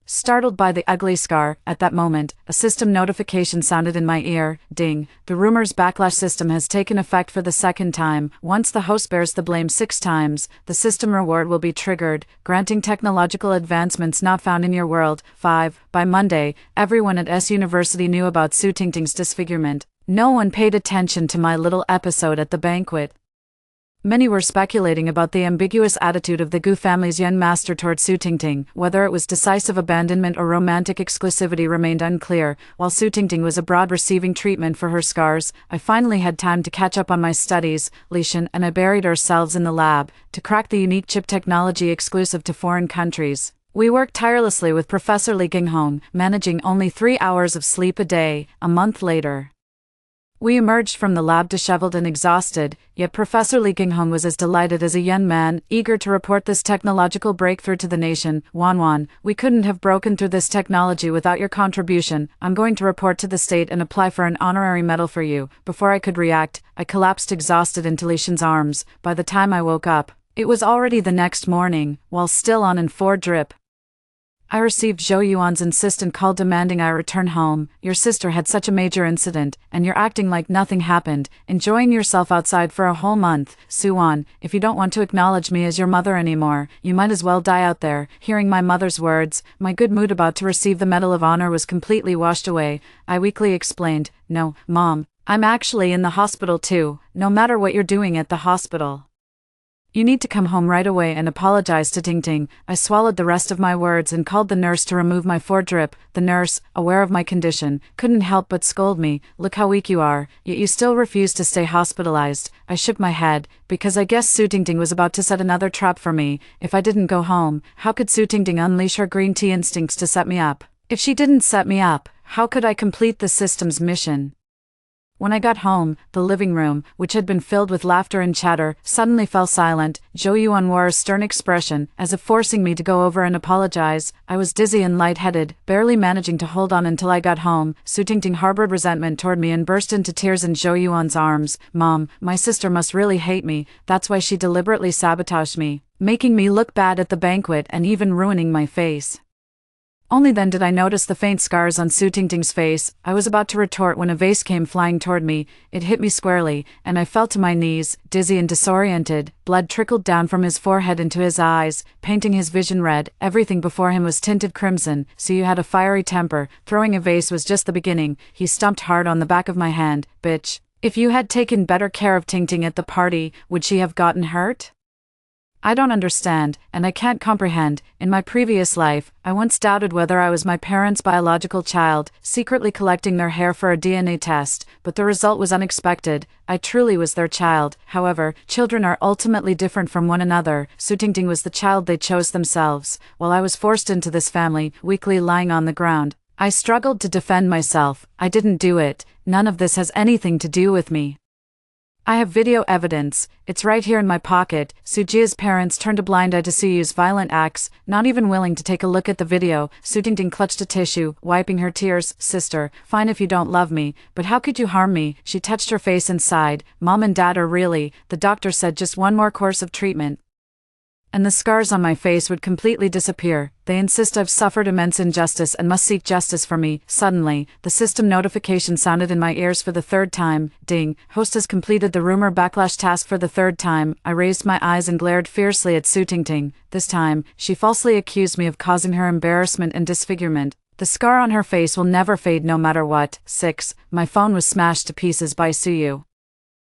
Speaker 1: Startled by the ugly scar, at that moment, a system notification sounded in my ear. Ding. The rumor's backlash system has taken effect for the second time. Once the host bears the blame 6 times, the system reward will be triggered, granting technological advancements not found in your world. 5. By Monday, everyone at S University knew about Su Tingting's disfigurement. No one paid attention to my little episode at the banquet. Many were speculating about the ambiguous attitude of the Gu family's young master toward Su Tingting. Whether it was decisive abandonment or romantic exclusivity remained unclear. While Su Tingting was abroad receiving treatment for her scars, I finally had time to catch up on my studies. Li Shan and I buried ourselves in the lab to crack the unique chip technology exclusive to foreign countries. We worked tirelessly with Professor Li Ginghong, managing only 3 hours of sleep a day. A month later, we emerged from the lab disheveled and exhausted, yet Professor Li Ginghong was as delighted as a young man, eager to report this technological breakthrough to the nation. Wan, we couldn't have broken through this technology without your contribution. I'm going to report to the state and apply for an honorary medal for you. Before I could react, I collapsed exhausted into Li Shan's arms. By the time I woke up, it was already the next morning. While still on in 4 drip, I received Zhou Yuan's insistent call demanding I return home. Your sister had such a major incident, and you're acting like nothing happened, enjoying yourself outside for a whole month. Suwan, if you don't want to acknowledge me as your mother anymore, you might as well die out there. Hearing my mother's words, my good mood about to receive the Medal of Honor was completely washed away. I weakly explained, no, Mom, I'm actually in the hospital too. No matter what you're doing at the hospital, you need to come home right away and apologize to Tingting. I swallowed the rest of my words and called the nurse to remove my 4 drip. The nurse, aware of my condition, couldn't help but scold me. Look how weak you are, yet you still refuse to stay hospitalized. I shook my head, because I guessed Su Tingting was about to set another trap for me. If I didn't go home, how could Su Tingting unleash her green tea instincts to set me up? If she didn't set me up, how could I complete the system's mission? When I got home, the living room, which had been filled with laughter and chatter, suddenly fell silent. Zhou Yuan wore a stern expression, as if forcing me to go over and apologize. I was dizzy and lightheaded, barely managing to hold on until I got home. Su Tingting harbored resentment toward me and burst into tears in Zhou Yuan's arms. Mom, my sister must really hate me. That's why she deliberately sabotaged me, making me look bad at the banquet and even ruining my face. Only then did I notice the faint scars on Su Tingting's face. I was about to retort when a vase came flying toward me. It hit me squarely, and I fell to my knees, dizzy and disoriented. Blood trickled down from his forehead into his eyes, painting his vision red. Everything before him was tinted crimson. So you had a fiery temper. Throwing a vase was just the beginning. He stomped hard on the back of my hand. Bitch. If you had taken better care of Tingting at the party, would she have gotten hurt? I don't understand, and I can't comprehend. In my previous life, I once doubted whether I was my parents' biological child, secretly collecting their hair for a DNA test, but the result was unexpected. I truly was their child. However, children are ultimately different from one another. Su Tingting was the child they chose themselves. While I was forced into this family, weakly lying on the ground, I struggled to defend myself. I didn't do it. None of this has anything to do with me. I have video evidence. It's right here in my pocket. Sujia's parents turned a blind eye to Suyu's violent acts, not even willing to take a look at the video. Su Tingting clutched a tissue, wiping her tears. Sister, fine if you don't love me, but how could you harm me? She touched her face and sighed. Mom and Dad are really, the doctor said just one more course of treatment, and the scars on my face would completely disappear. They insist I've suffered immense injustice and must seek justice for me. Suddenly, the system notification sounded in my ears for the 3rd time. Ding. Host has completed the rumor backlash task for the 3rd time. I raised my eyes and glared fiercely at Su Tingting. This time, she falsely accused me of causing her embarrassment and disfigurement. The scar on her face will never fade no matter what. 6. My phone was smashed to pieces by Suyu.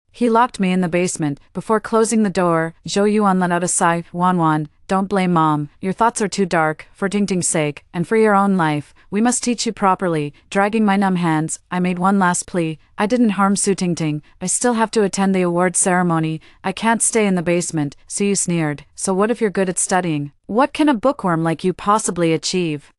Speaker 1: He locked me in the basement. Before closing the door, Zhou Yuan let out a sigh. Wan, don't blame Mom. Your thoughts are too dark. For Tingting's sake, and for your own life, we must teach you properly. Dragging my numb hands, I made one last plea. I didn't harm Su Tingting. I still have to attend the award ceremony. I can't stay in the basement. Suyu sneered. So what if you're good at studying? What can a bookworm like you possibly achieve?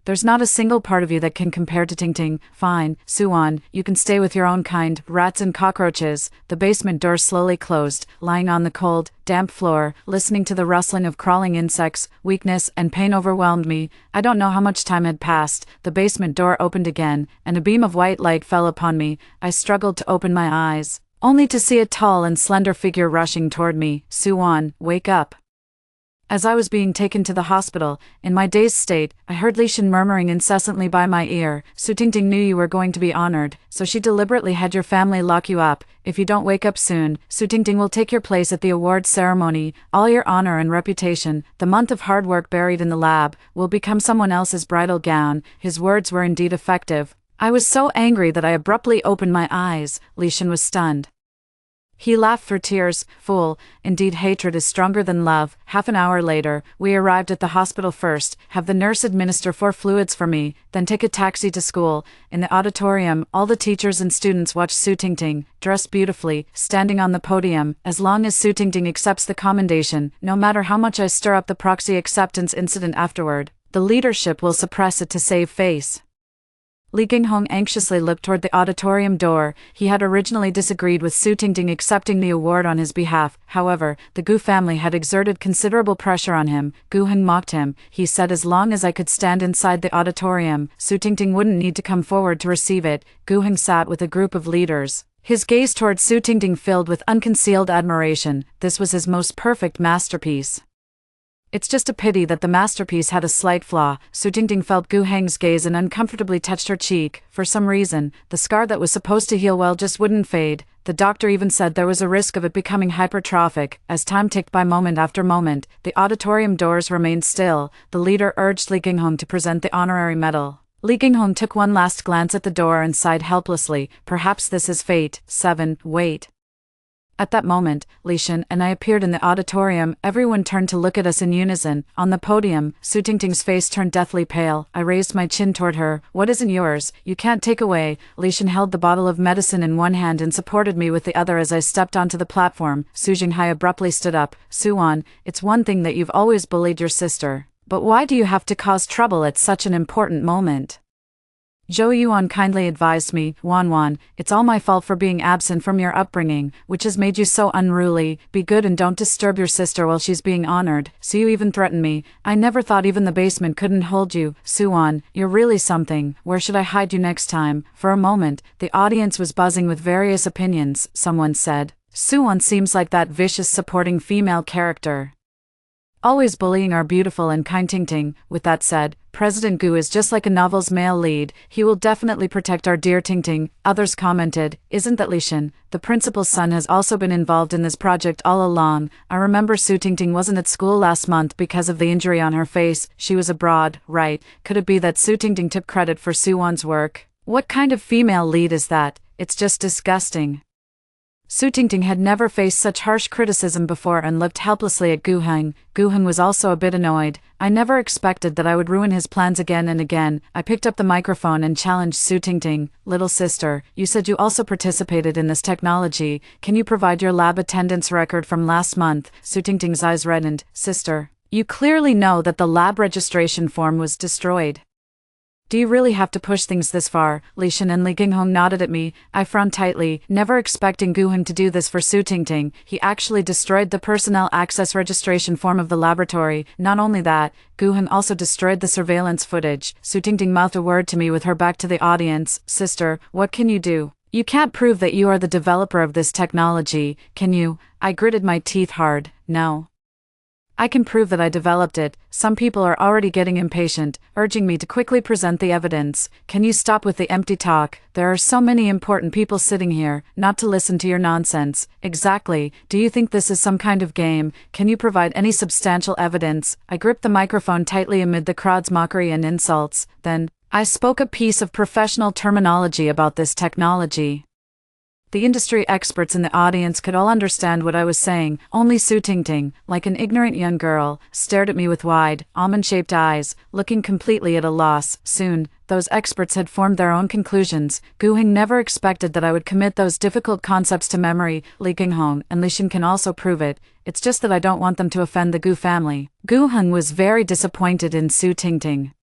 Speaker 1: There's not a single part of you that can compare to Ting. Fine, Suwon, you can stay with your own kind, rats and cockroaches. The basement door slowly closed, lying on the cold, damp floor, listening to the rustling of crawling insects. Weakness and pain overwhelmed me. I don't know how much time had passed. The basement door opened again, and a beam of white light fell upon me. I struggled to open my eyes, only to see a tall and slender figure rushing toward me. Suwon, wake up. As I was being taken to the hospital, in my dazed state, I heard Lishan murmuring incessantly by my ear, Su Tingting knew you were going to be honored, so she deliberately had your family lock you up. If you don't wake up soon, Su Tingting will take your place at the awards ceremony. All your honor and reputation, the month of hard work buried in the lab, will become someone else's bridal gown. His words were indeed effective. I was so angry that I abruptly opened my eyes. Lishan was stunned. He laughed through tears. Fool, indeed hatred is stronger than love. Half an hour later, we arrived at the hospital first, have the nurse administer 4 fluids for me, then take a taxi to school. In the auditorium, all the teachers and students watch Su Tingting, dressed beautifully, standing on the podium. As long as Su Tingting accepts the commendation, no matter how much I stir up the proxy acceptance incident afterward, the leadership will suppress it to save face. Lee Ging-hong anxiously looked toward the auditorium door. He had originally disagreed with Su Tingting accepting the award on his behalf. However, the Gu family had exerted considerable pressure on him. Gu-heng mocked him. He said as long as I could stand inside the auditorium, Su Tingting wouldn't need to come forward to receive it. Gu-heng sat with a group of leaders, his gaze toward Su Tingting filled with unconcealed admiration. This was his most perfect masterpiece. It's just a pity that the masterpiece had a slight flaw. Su Tingting felt Gu Heng's gaze and uncomfortably touched her cheek. For some reason, the scar that was supposed to heal well just wouldn't fade. The doctor even said there was a risk of it becoming hypertrophic. As time ticked by moment after moment, the auditorium doors remained still. The leader urged Lee Ging-hong to present the honorary medal. Lee Ging-hong took one last glance at the door and sighed helplessly. Perhaps this is fate. 7. Wait. At that moment, Lishan and I appeared in the auditorium. Everyone turned to look at us in unison. On the podium, Su Tingting's face turned deathly pale. I raised my chin toward her. What isn't yours, you can't take away. Lishan held the bottle of medicine in one hand and supported me with the other as I stepped onto the platform. Su Jinghai abruptly stood up. Suwon, it's one thing that you've always bullied your sister, but why do you have to cause trouble at such an important moment? Zhou Yuan kindly advised me, Wan, it's all my fault for being absent from your upbringing, which has made you so unruly. Be good and don't disturb your sister while she's being honored. So you even threatened me. I never thought even the basement couldn't hold you. Suwon, you're really something. Where should I hide you next time? For a moment, the audience was buzzing with various opinions. Someone said, Suwon seems like that vicious supporting female character, always bullying our beautiful and kind Tingting. With that said, President Gu is just like a novel's male lead. He will definitely protect our dear Tingting. Others commented, isn't that Lishan? The principal's son has also been involved in this project all along. I remember Su Tingting wasn't at school last month because of the injury on her face. She was abroad, right? Could it be that Su Tingting took credit for Suwon's work? What kind of female lead is that? It's just disgusting. Su Tingting had never faced such harsh criticism before and looked helplessly at Gu Heng. Gu Heng was also a bit annoyed. I never expected that I would ruin his plans again and again. I picked up the microphone and challenged Su Tingting. Little sister, you said you also participated in this technology. Can you provide your lab attendance record from last month? Su Tingting's eyes reddened. Sister, you clearly know that the lab registration form was destroyed. Do you really have to push things this far? Lishan and Lee Ging-hong nodded at me. I frowned tightly, never expecting Gu Heng to do this for Su Tingting. He actually destroyed the personnel access registration form of the laboratory. Not only that, Gu Heng also destroyed the surveillance footage. Su Tingting mouthed a word to me with her back to the audience. Sister, what can you do? You can't prove that you are the developer of this technology, can you? I gritted my teeth hard. No. I can prove that I developed it. Some people are already getting impatient, urging me to quickly present the evidence. Can you stop with the empty talk? There are so many important people sitting here, not to listen to your nonsense. Exactly. Do you think this is some kind of game? Can you provide any substantial evidence? I gripped the microphone tightly amid the crowd's mockery and insults. Then, I spoke a piece of professional terminology about this technology. The industry experts in the audience could all understand what I was saying. Only Su Tingting, like an ignorant young girl, stared at me with wide, almond-shaped eyes, looking completely at a loss. Soon, those experts had formed their own conclusions. Gu Heng never expected that I would commit those difficult concepts to memory. Lee Ging-hong and Lishan can also prove it. It's just that I don't want them to offend the Gu family. Gu Heng was very disappointed in Su Tingting.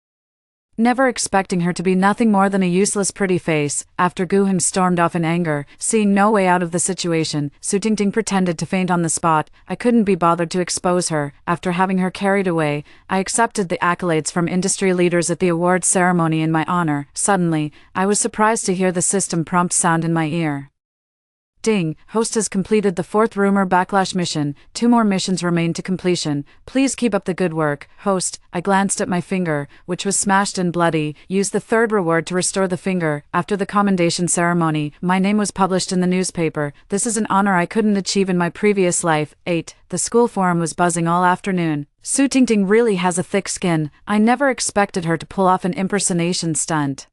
Speaker 1: never expecting her to be nothing more than a useless pretty face. After Guheng stormed off in anger, seeing no way out of the situation, Su Tingting pretended to faint on the spot. I couldn't be bothered to expose her. After having her carried away, I accepted the accolades from industry leaders at the awards ceremony in my honor. Suddenly, I was surprised to hear the system prompt sound in my ear. Ding, host has completed the 4th rumor backlash mission. 2 more missions remain to completion. Please keep up the good work. Host, I glanced at my finger, which was smashed and bloody. Use the 3rd reward to restore the finger. After the commendation ceremony, my name was published in the newspaper. This is an honor I couldn't achieve in my previous life. 8. The school forum was buzzing all afternoon. Su Tingting really has a thick skin. I never expected her to pull off an impersonation stunt.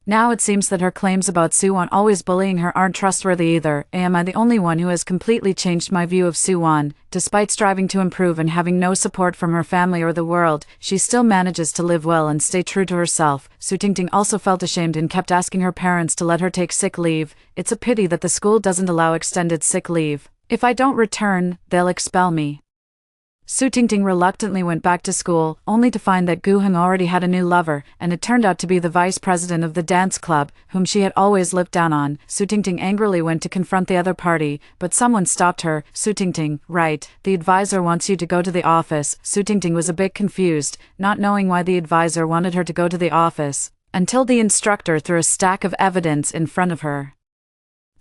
Speaker 1: Now it seems that her claims about Su-won always bullying her aren't trustworthy either. Am I the only one who has completely changed my view of Su-won? Despite striving to improve and having no support from her family or the world, she still manages to live well and stay true to herself. Su Tingting also felt ashamed and kept asking her parents to let her take sick leave. It's a pity that the school doesn't allow extended sick leave. If I don't return, they'll expel me. Su Tingting reluctantly went back to school, only to find that Guheng already had a new lover, and it turned out to be the vice president of the dance club, whom she had always looked down on. Su Tingting angrily went to confront the other party, but someone stopped her. Su Tingting, right, the advisor wants you to go to the office. Su Tingting was a bit confused, not knowing why the advisor wanted her to go to the office, until the instructor threw a stack of evidence in front of her.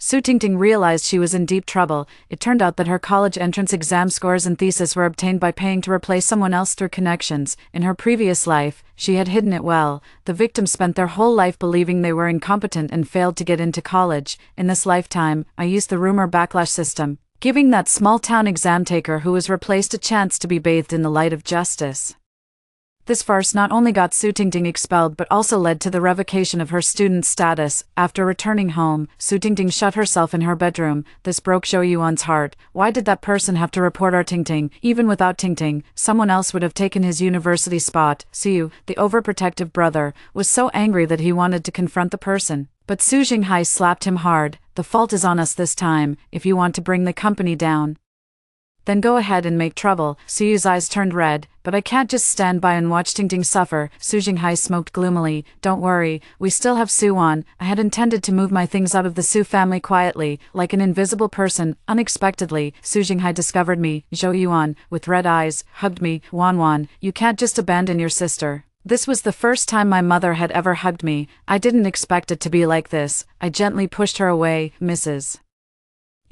Speaker 1: Su Tingting realized she was in deep trouble. It turned out that her college entrance exam scores and thesis were obtained by paying to replace someone else through connections. In her previous life, she had hidden it well. The victims spent their whole life believing they were incompetent and failed to get into college. In this lifetime, I used the rumor backlash system, giving that small-town exam taker who was replaced a chance to be bathed in the light of justice. This farce not only got Su Tingting expelled but also led to the revocation of her student status. After returning home, Su Tingting shut herself in her bedroom. This broke Zhou Yuan's heart. Why did that person have to report our Tingting? Even without Tingting, someone else would have taken his university spot. Su, the overprotective brother, was so angry that he wanted to confront the person. But Su Jinghai slapped him hard. The fault is on us this time, if you want to bring the company down. Then go ahead and make trouble. Suyu's eyes turned red, but I can't just stand by and watch Tingting suffer. Su Jinghai smoked gloomily. Don't worry, we still have Su-won. I had intended to move my things out of the Su family quietly, like an invisible person. Unexpectedly, Su Jinghai discovered me. Zhou Yuan, with red eyes, hugged me. Wan, you can't just abandon your sister. This was the first time my mother had ever hugged me. I didn't expect it to be like this. I gently pushed her away. Mrs.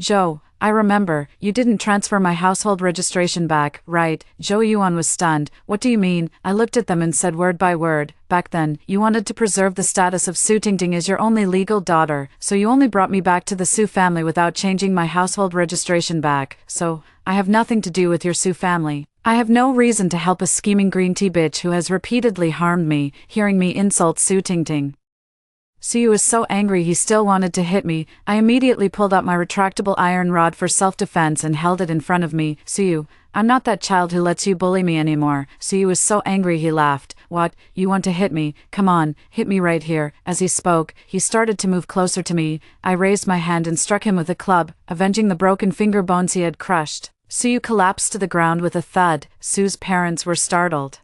Speaker 1: Zhou, I remember, you didn't transfer my household registration back, right? Zhou Yuan was stunned. What do you mean? I looked at them and said word by word. Back then, you wanted to preserve the status of Su Tingting as your only legal daughter, so you only brought me back to the Su family without changing my household registration back. So, I have nothing to do with your Su family. I have no reason to help a scheming green tea bitch who has repeatedly harmed me. Hearing me insult Su Tingting, Suyu was so angry he still wanted to hit me. I immediately pulled out my retractable iron rod for self-defense and held it in front of me. Suyu, I'm not that child who lets you bully me anymore. Suyu was so angry he laughed. What, you want to hit me? Come on, hit me right here. As he spoke, he started to move closer to me. I raised my hand and struck him with a club, avenging the broken finger bones he had crushed. Suyu collapsed to the ground with a thud. Su's parents were startled.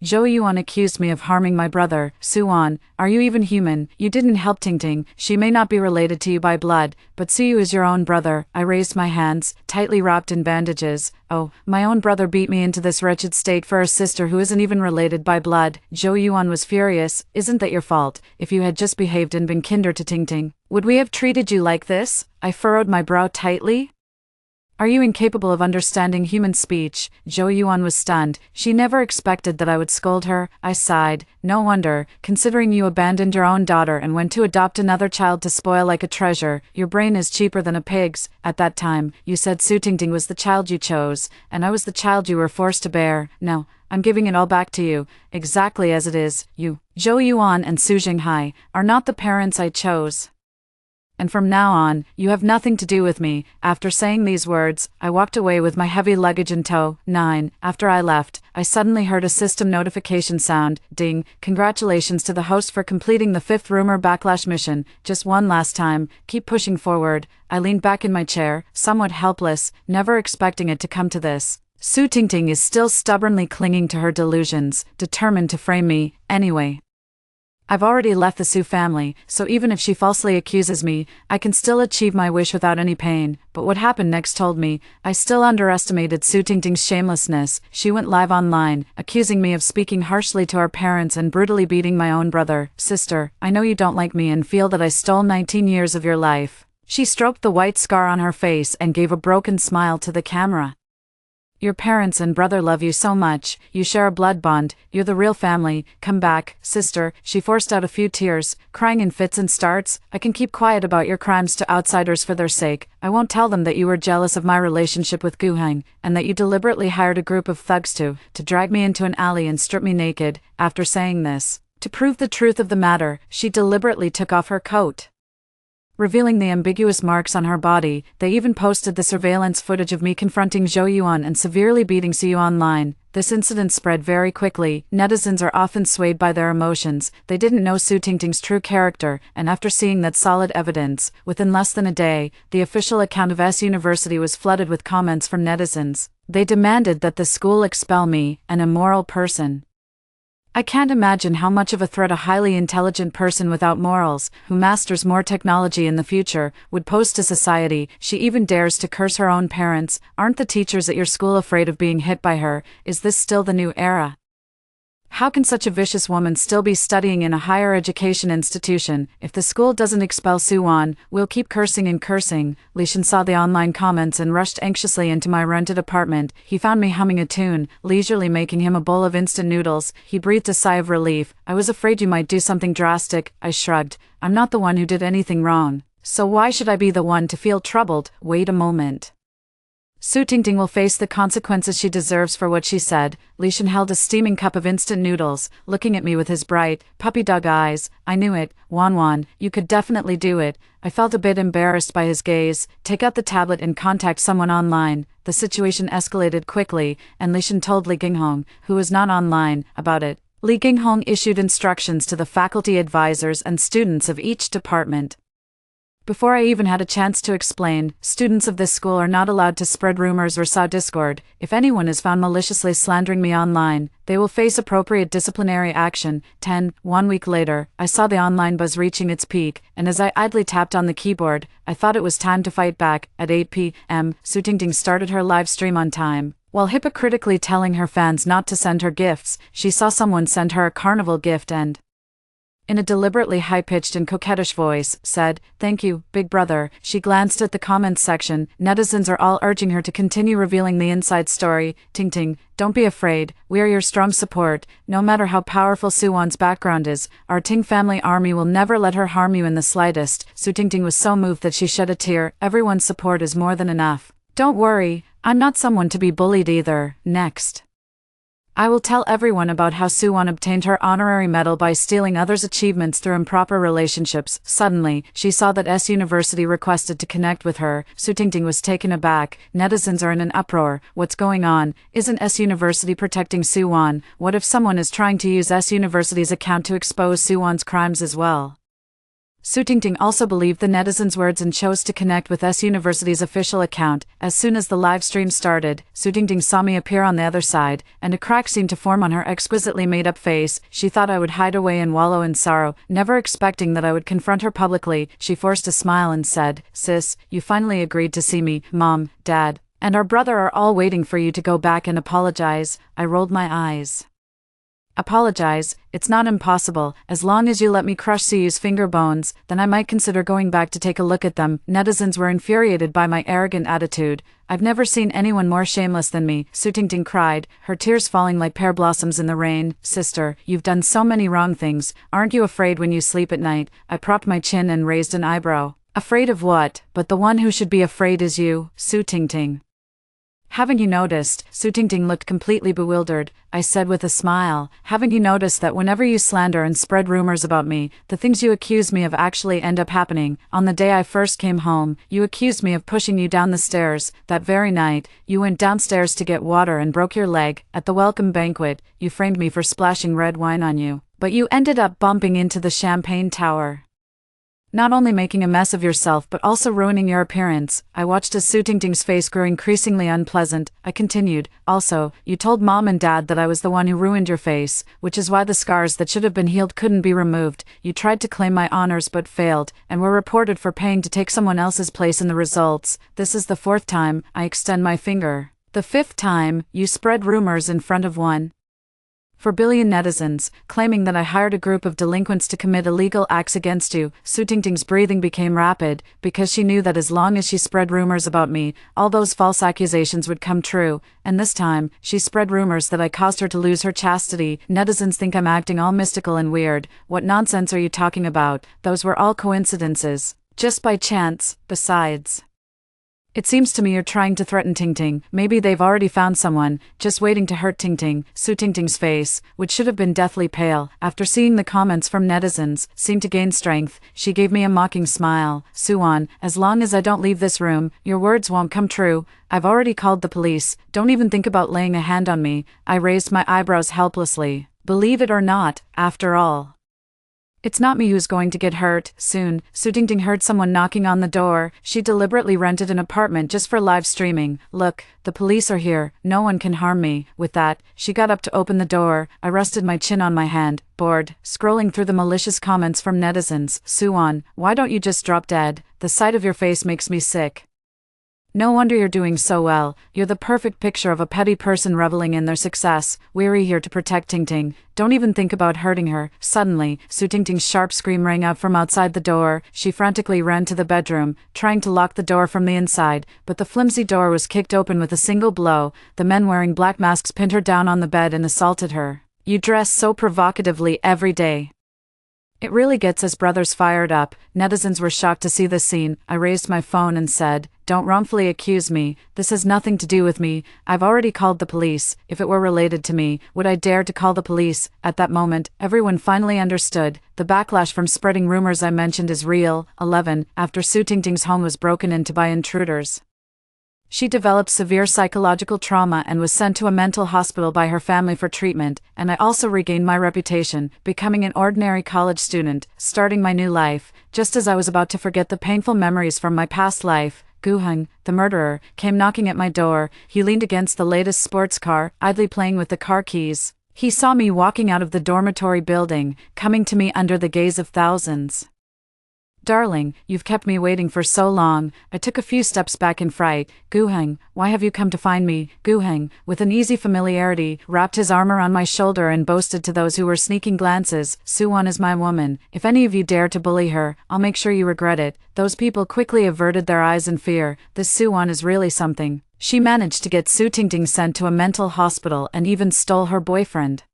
Speaker 1: Zhou Yuan accused me of harming my brother. Su-won, are you even human? You didn't help Tingting. She may not be related to you by blood, but Suyu is your own brother. I raised my hands, tightly wrapped in bandages. Oh, my own brother beat me into this wretched state for a sister who isn't even related by blood. Zhou Yuan was furious. Isn't that your fault? If you had just behaved and been kinder to Tingting, would we have treated you like this? I furrowed my brow tightly. Are you incapable of understanding human speech? Zhou Yuan was stunned. She never expected that I would scold her. I sighed. No wonder, considering you abandoned your own daughter and went to adopt another child to spoil like a treasure. Your brain is cheaper than a pig's. At that time, you said Su Tingting was the child you chose, and I was the child you were forced to bear. No, I'm giving it all back to you, exactly as it is. You, Zhou Yuan and Su Jinghai, are not the parents I chose. And from now on, you have nothing to do with me. After saying these words, I walked away with my heavy luggage in tow. 9. After I left, I suddenly heard a system notification sound. Ding. Congratulations to the host for completing the 5th rumor backlash mission. Just one last time. Keep pushing forward. I leaned back in my chair, somewhat helpless, never expecting it to come to this. Su Tingting is still stubbornly clinging to her delusions, determined to frame me, anyway. I've already left the Su family, so even if she falsely accuses me, I can still achieve my wish without any pain. But what happened next told me I still underestimated Su Tingting's shamelessness. She went live online, accusing me of speaking harshly to our parents and brutally beating my own brother. Sister, I know you don't like me and feel that I stole 19 years of your life. She stroked the white scar on her face and gave a broken smile to the camera. Your parents and brother love you so much, you share a blood bond, you're the real family, come back, sister. She forced out a few tears, crying in fits and starts. I can keep quiet about your crimes to outsiders for their sake. I won't tell them that you were jealous of my relationship with Guhang, and that you deliberately hired a group of thugs to drag me into an alley and strip me naked. After saying this, to prove the truth of the matter, she deliberately took off her coat, revealing the ambiguous marks on her body. They even posted the surveillance footage of me confronting Zhou Yuan and severely beating Siyu online. This incident spread very quickly. Netizens are often swayed by their emotions. They didn't know Su Tingting's true character, and after seeing that solid evidence, within less than a day, the official account of S University was flooded with comments from netizens. They demanded that the school expel me, an immoral person. I can't imagine how much of a threat a highly intelligent person without morals, who masters more technology in the future, would pose to society. She even dares to curse her own parents. Aren't the teachers at your school afraid of being hit by her? Is this still the new era? How can such a vicious woman still be studying in a higher education institution? If the school doesn't expel Su Wan, we'll keep cursing and cursing. Li Shan saw the online comments and rushed anxiously into my rented apartment. He found me humming a tune, leisurely making him a bowl of instant noodles. He breathed a sigh of relief. I was afraid you might do something drastic. I shrugged. I'm not the one who did anything wrong, so why should I be the one to feel troubled? Wait a moment. Su Tingting will face the consequences she deserves for what she said. Li Shan held a steaming cup of instant noodles, looking at me with his bright, puppy-dog eyes. I knew it. Wan, you could definitely do it. I felt a bit embarrassed by his gaze. Take out the tablet and contact someone online. The situation escalated quickly, and Li Shan told Li Ginghong, who was not online, about it. Li Ginghong issued instructions to the faculty advisors and students of each department. Before I even had a chance to explain, students of this school are not allowed to spread rumors or sow discord. If anyone is found maliciously slandering me online, they will face appropriate disciplinary action. 1 week later, I saw the online buzz reaching its peak, and as I idly tapped on the keyboard, I thought it was time to fight back. At 8 p.m., Su Tingting started her live stream on time. While hypocritically telling her fans not to send her gifts, she saw someone send her a carnival gift and, in a deliberately high-pitched and coquettish voice, said, "Thank you, big brother." She glanced at the comments section. Netizens are all urging her to continue revealing the inside story. Tingting, don't be afraid, we are your strong support. No matter how powerful Su Wan's background is, our Ting family army will never let her harm you in the slightest. Su Tingting was so moved that she shed a tear. Everyone's support is more than enough. Don't worry, I'm not someone to be bullied either. Next, I will tell everyone about how Su Wan obtained her honorary medal by stealing others' achievements through improper relationships. Suddenly, she saw that S University requested to connect with her. Su Tingting was taken aback. Netizens are in an uproar. What's going on? Isn't S University protecting Su Wan? What if someone is trying to use S University's account to expose Su Wan's crimes as well? Su Tingting also believed the netizens' words and chose to connect with S University's official account. As soon as the live stream started, Su Tingting saw me appear on the other side, and a crack seemed to form on her exquisitely made-up face. She thought I would hide away and wallow in sorrow, never expecting that I would confront her publicly. She forced a smile and said, "Sis, you finally agreed to see me. Mom, Dad, and our brother are all waiting for you to go back and apologize." I rolled my eyes. Apologize? It's not impossible. As long as you let me crush Siyu's finger bones, then I might consider going back to take a look at them. Netizens were infuriated by my arrogant attitude. I've never seen anyone more shameless than me, Su Tingting cried, her tears falling like pear blossoms in the rain. Sister, you've done so many wrong things. Aren't you afraid when you sleep at night? I propped my chin and raised an eyebrow. Afraid of what? But the one who should be afraid is you, Su Tingting. Haven't you noticed? Su Tingting looked completely bewildered. I said with a smile, haven't you noticed that whenever you slander and spread rumors about me, the things you accuse me of actually end up happening? On the day I first came home, you accused me of pushing you down the stairs. That very night, you went downstairs to get water and broke your leg. At the welcome banquet, you framed me for splashing red wine on you, but you ended up bumping into the champagne tower. Not only making a mess of yourself but also ruining your appearance. I watched as Su Tingting's face grew increasingly unpleasant. I continued, also, you told mom and dad that I was the one who ruined your face, which is why the scars that should have been healed couldn't be removed. You tried to claim my honors but failed, and were reported for paying to take someone else's place in the results. This is the 4th time, I extend my finger. The 5th time, you spread rumors in front of 1.4 billion netizens, claiming that I hired a group of delinquents to commit illegal acts against you. Su Tingting's breathing became rapid, because she knew that as long as she spread rumors about me, all those false accusations would come true, and this time, she spread rumors that I caused her to lose her chastity. Netizens think I'm acting all mystical and weird. What nonsense are you talking about? Those were all coincidences. Just by chance, besides. It seems to me you're trying to threaten Tingting. Maybe they've already found someone, just waiting to hurt Tingting. Su Tingting's face, which should have been deathly pale, after seeing the comments from netizens, seemed to gain strength. She gave me a mocking smile. Suwon, as long as I don't leave this room, your words won't come true. I've already called the police. Don't even think about laying a hand on me. I raised my eyebrows helplessly. Believe it or not, after all, it's not me who's going to get hurt. Soon, Su Tingting heard someone knocking on the door. She deliberately rented an apartment just for live streaming. Look, the police are here. No one can harm me. With that, she got up to open the door. I rested my chin on my hand, bored, scrolling through the malicious comments from netizens. Suwon, why don't you just drop dead? The sight of your face makes me sick. No wonder you're doing so well. You're the perfect picture of a petty person reveling in their success. We're here to protect Tingting. Don't even think about hurting her. Suddenly, Su Tingting's sharp scream rang out from outside the door. She frantically ran to the bedroom, trying to lock the door from the inside, but the flimsy door was kicked open with a single blow. The men wearing black masks pinned her down on the bed and assaulted her. You dress so provocatively every day. It really gets us brothers fired up. Netizens were shocked to see this scene. I raised my phone and said, don't wrongfully accuse me. This has nothing to do with me. I've already called the police. If it were related to me, would I dare to call the police? At that moment, everyone finally understood. The backlash from spreading rumors I mentioned is real. 11. After Su Tingting's home was broken into by intruders, she developed severe psychological trauma and was sent to a mental hospital by her family for treatment, and I also regained my reputation, becoming an ordinary college student, starting my new life. Just as I was about to forget the painful memories from my past life, Gu-hung, the murderer, came knocking at my door. He leaned against the latest sports car, idly playing with the car keys. He saw me walking out of the dormitory building, coming to me under the gaze of thousands. Darling, you've kept me waiting for so long. I took a few steps back in fright. Gu-hung, why have you come to find me? Gu-hung, with an easy familiarity, wrapped his arm around my shoulder and boasted to those who were sneaking glances, Suwon is my woman. If any of you dare to bully her, I'll make sure you regret it. Those people quickly averted their eyes in fear. This Suwon is really something. She managed to get Su Tingting sent to a mental hospital and even stole her boyfriend.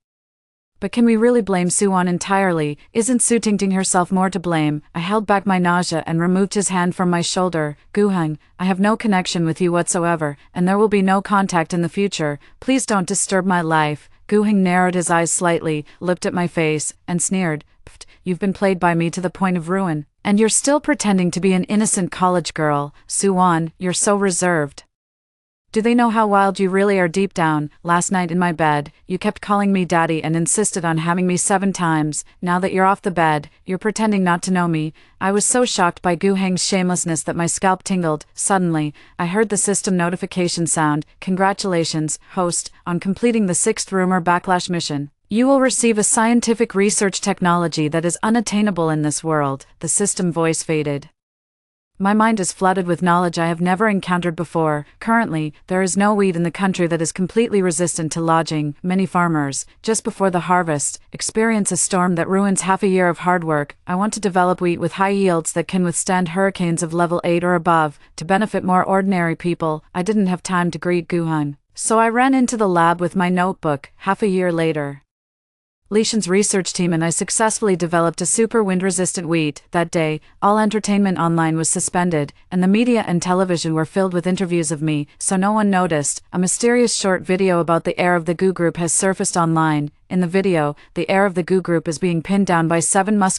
Speaker 1: But can we really blame Suwon entirely? Isn't Su Tingting herself more to blame? I held back my nausea and removed his hand from my shoulder. Gu-hung, I have no connection with you whatsoever, and there will be no contact in the future. Please don't disturb my life. Gu-hung narrowed his eyes slightly, looked at my face, and sneered. Pfft, you've been played by me to the point of ruin, and you're still pretending to be an innocent college girl. Suwon, you're so reserved. Do they know how wild you really are deep down? Last night in my bed, you kept calling me daddy and insisted on having me 7 times. Now that you're off the bed, you're pretending not to know me. I was so shocked by Gu-hang's shamelessness that my scalp tingled. Suddenly, I heard the system notification sound. Congratulations, host, on completing the 6th rumor backlash mission. You will receive a scientific research technology that is unattainable in this world. The system voice faded. My mind is flooded with knowledge I have never encountered before. Currently, there is no wheat in the country that is completely resistant to lodging. Many farmers, just before the harvest, experience a storm that ruins half a year of hard work. I want to develop wheat with high yields that can withstand hurricanes of level 8 or above, to benefit more ordinary people. I didn't have time to greet Gu-hung, so I ran into the lab with my notebook. Half a year later, Lishan's research team and I successfully developed a super wind-resistant wheat. That day, all entertainment online was suspended, and the media and television were filled with interviews of me, so no one noticed. A mysterious short video about the heir of the Gu group has surfaced online. In the video, the heir of the Gu group is being pinned down by 7 musketeers.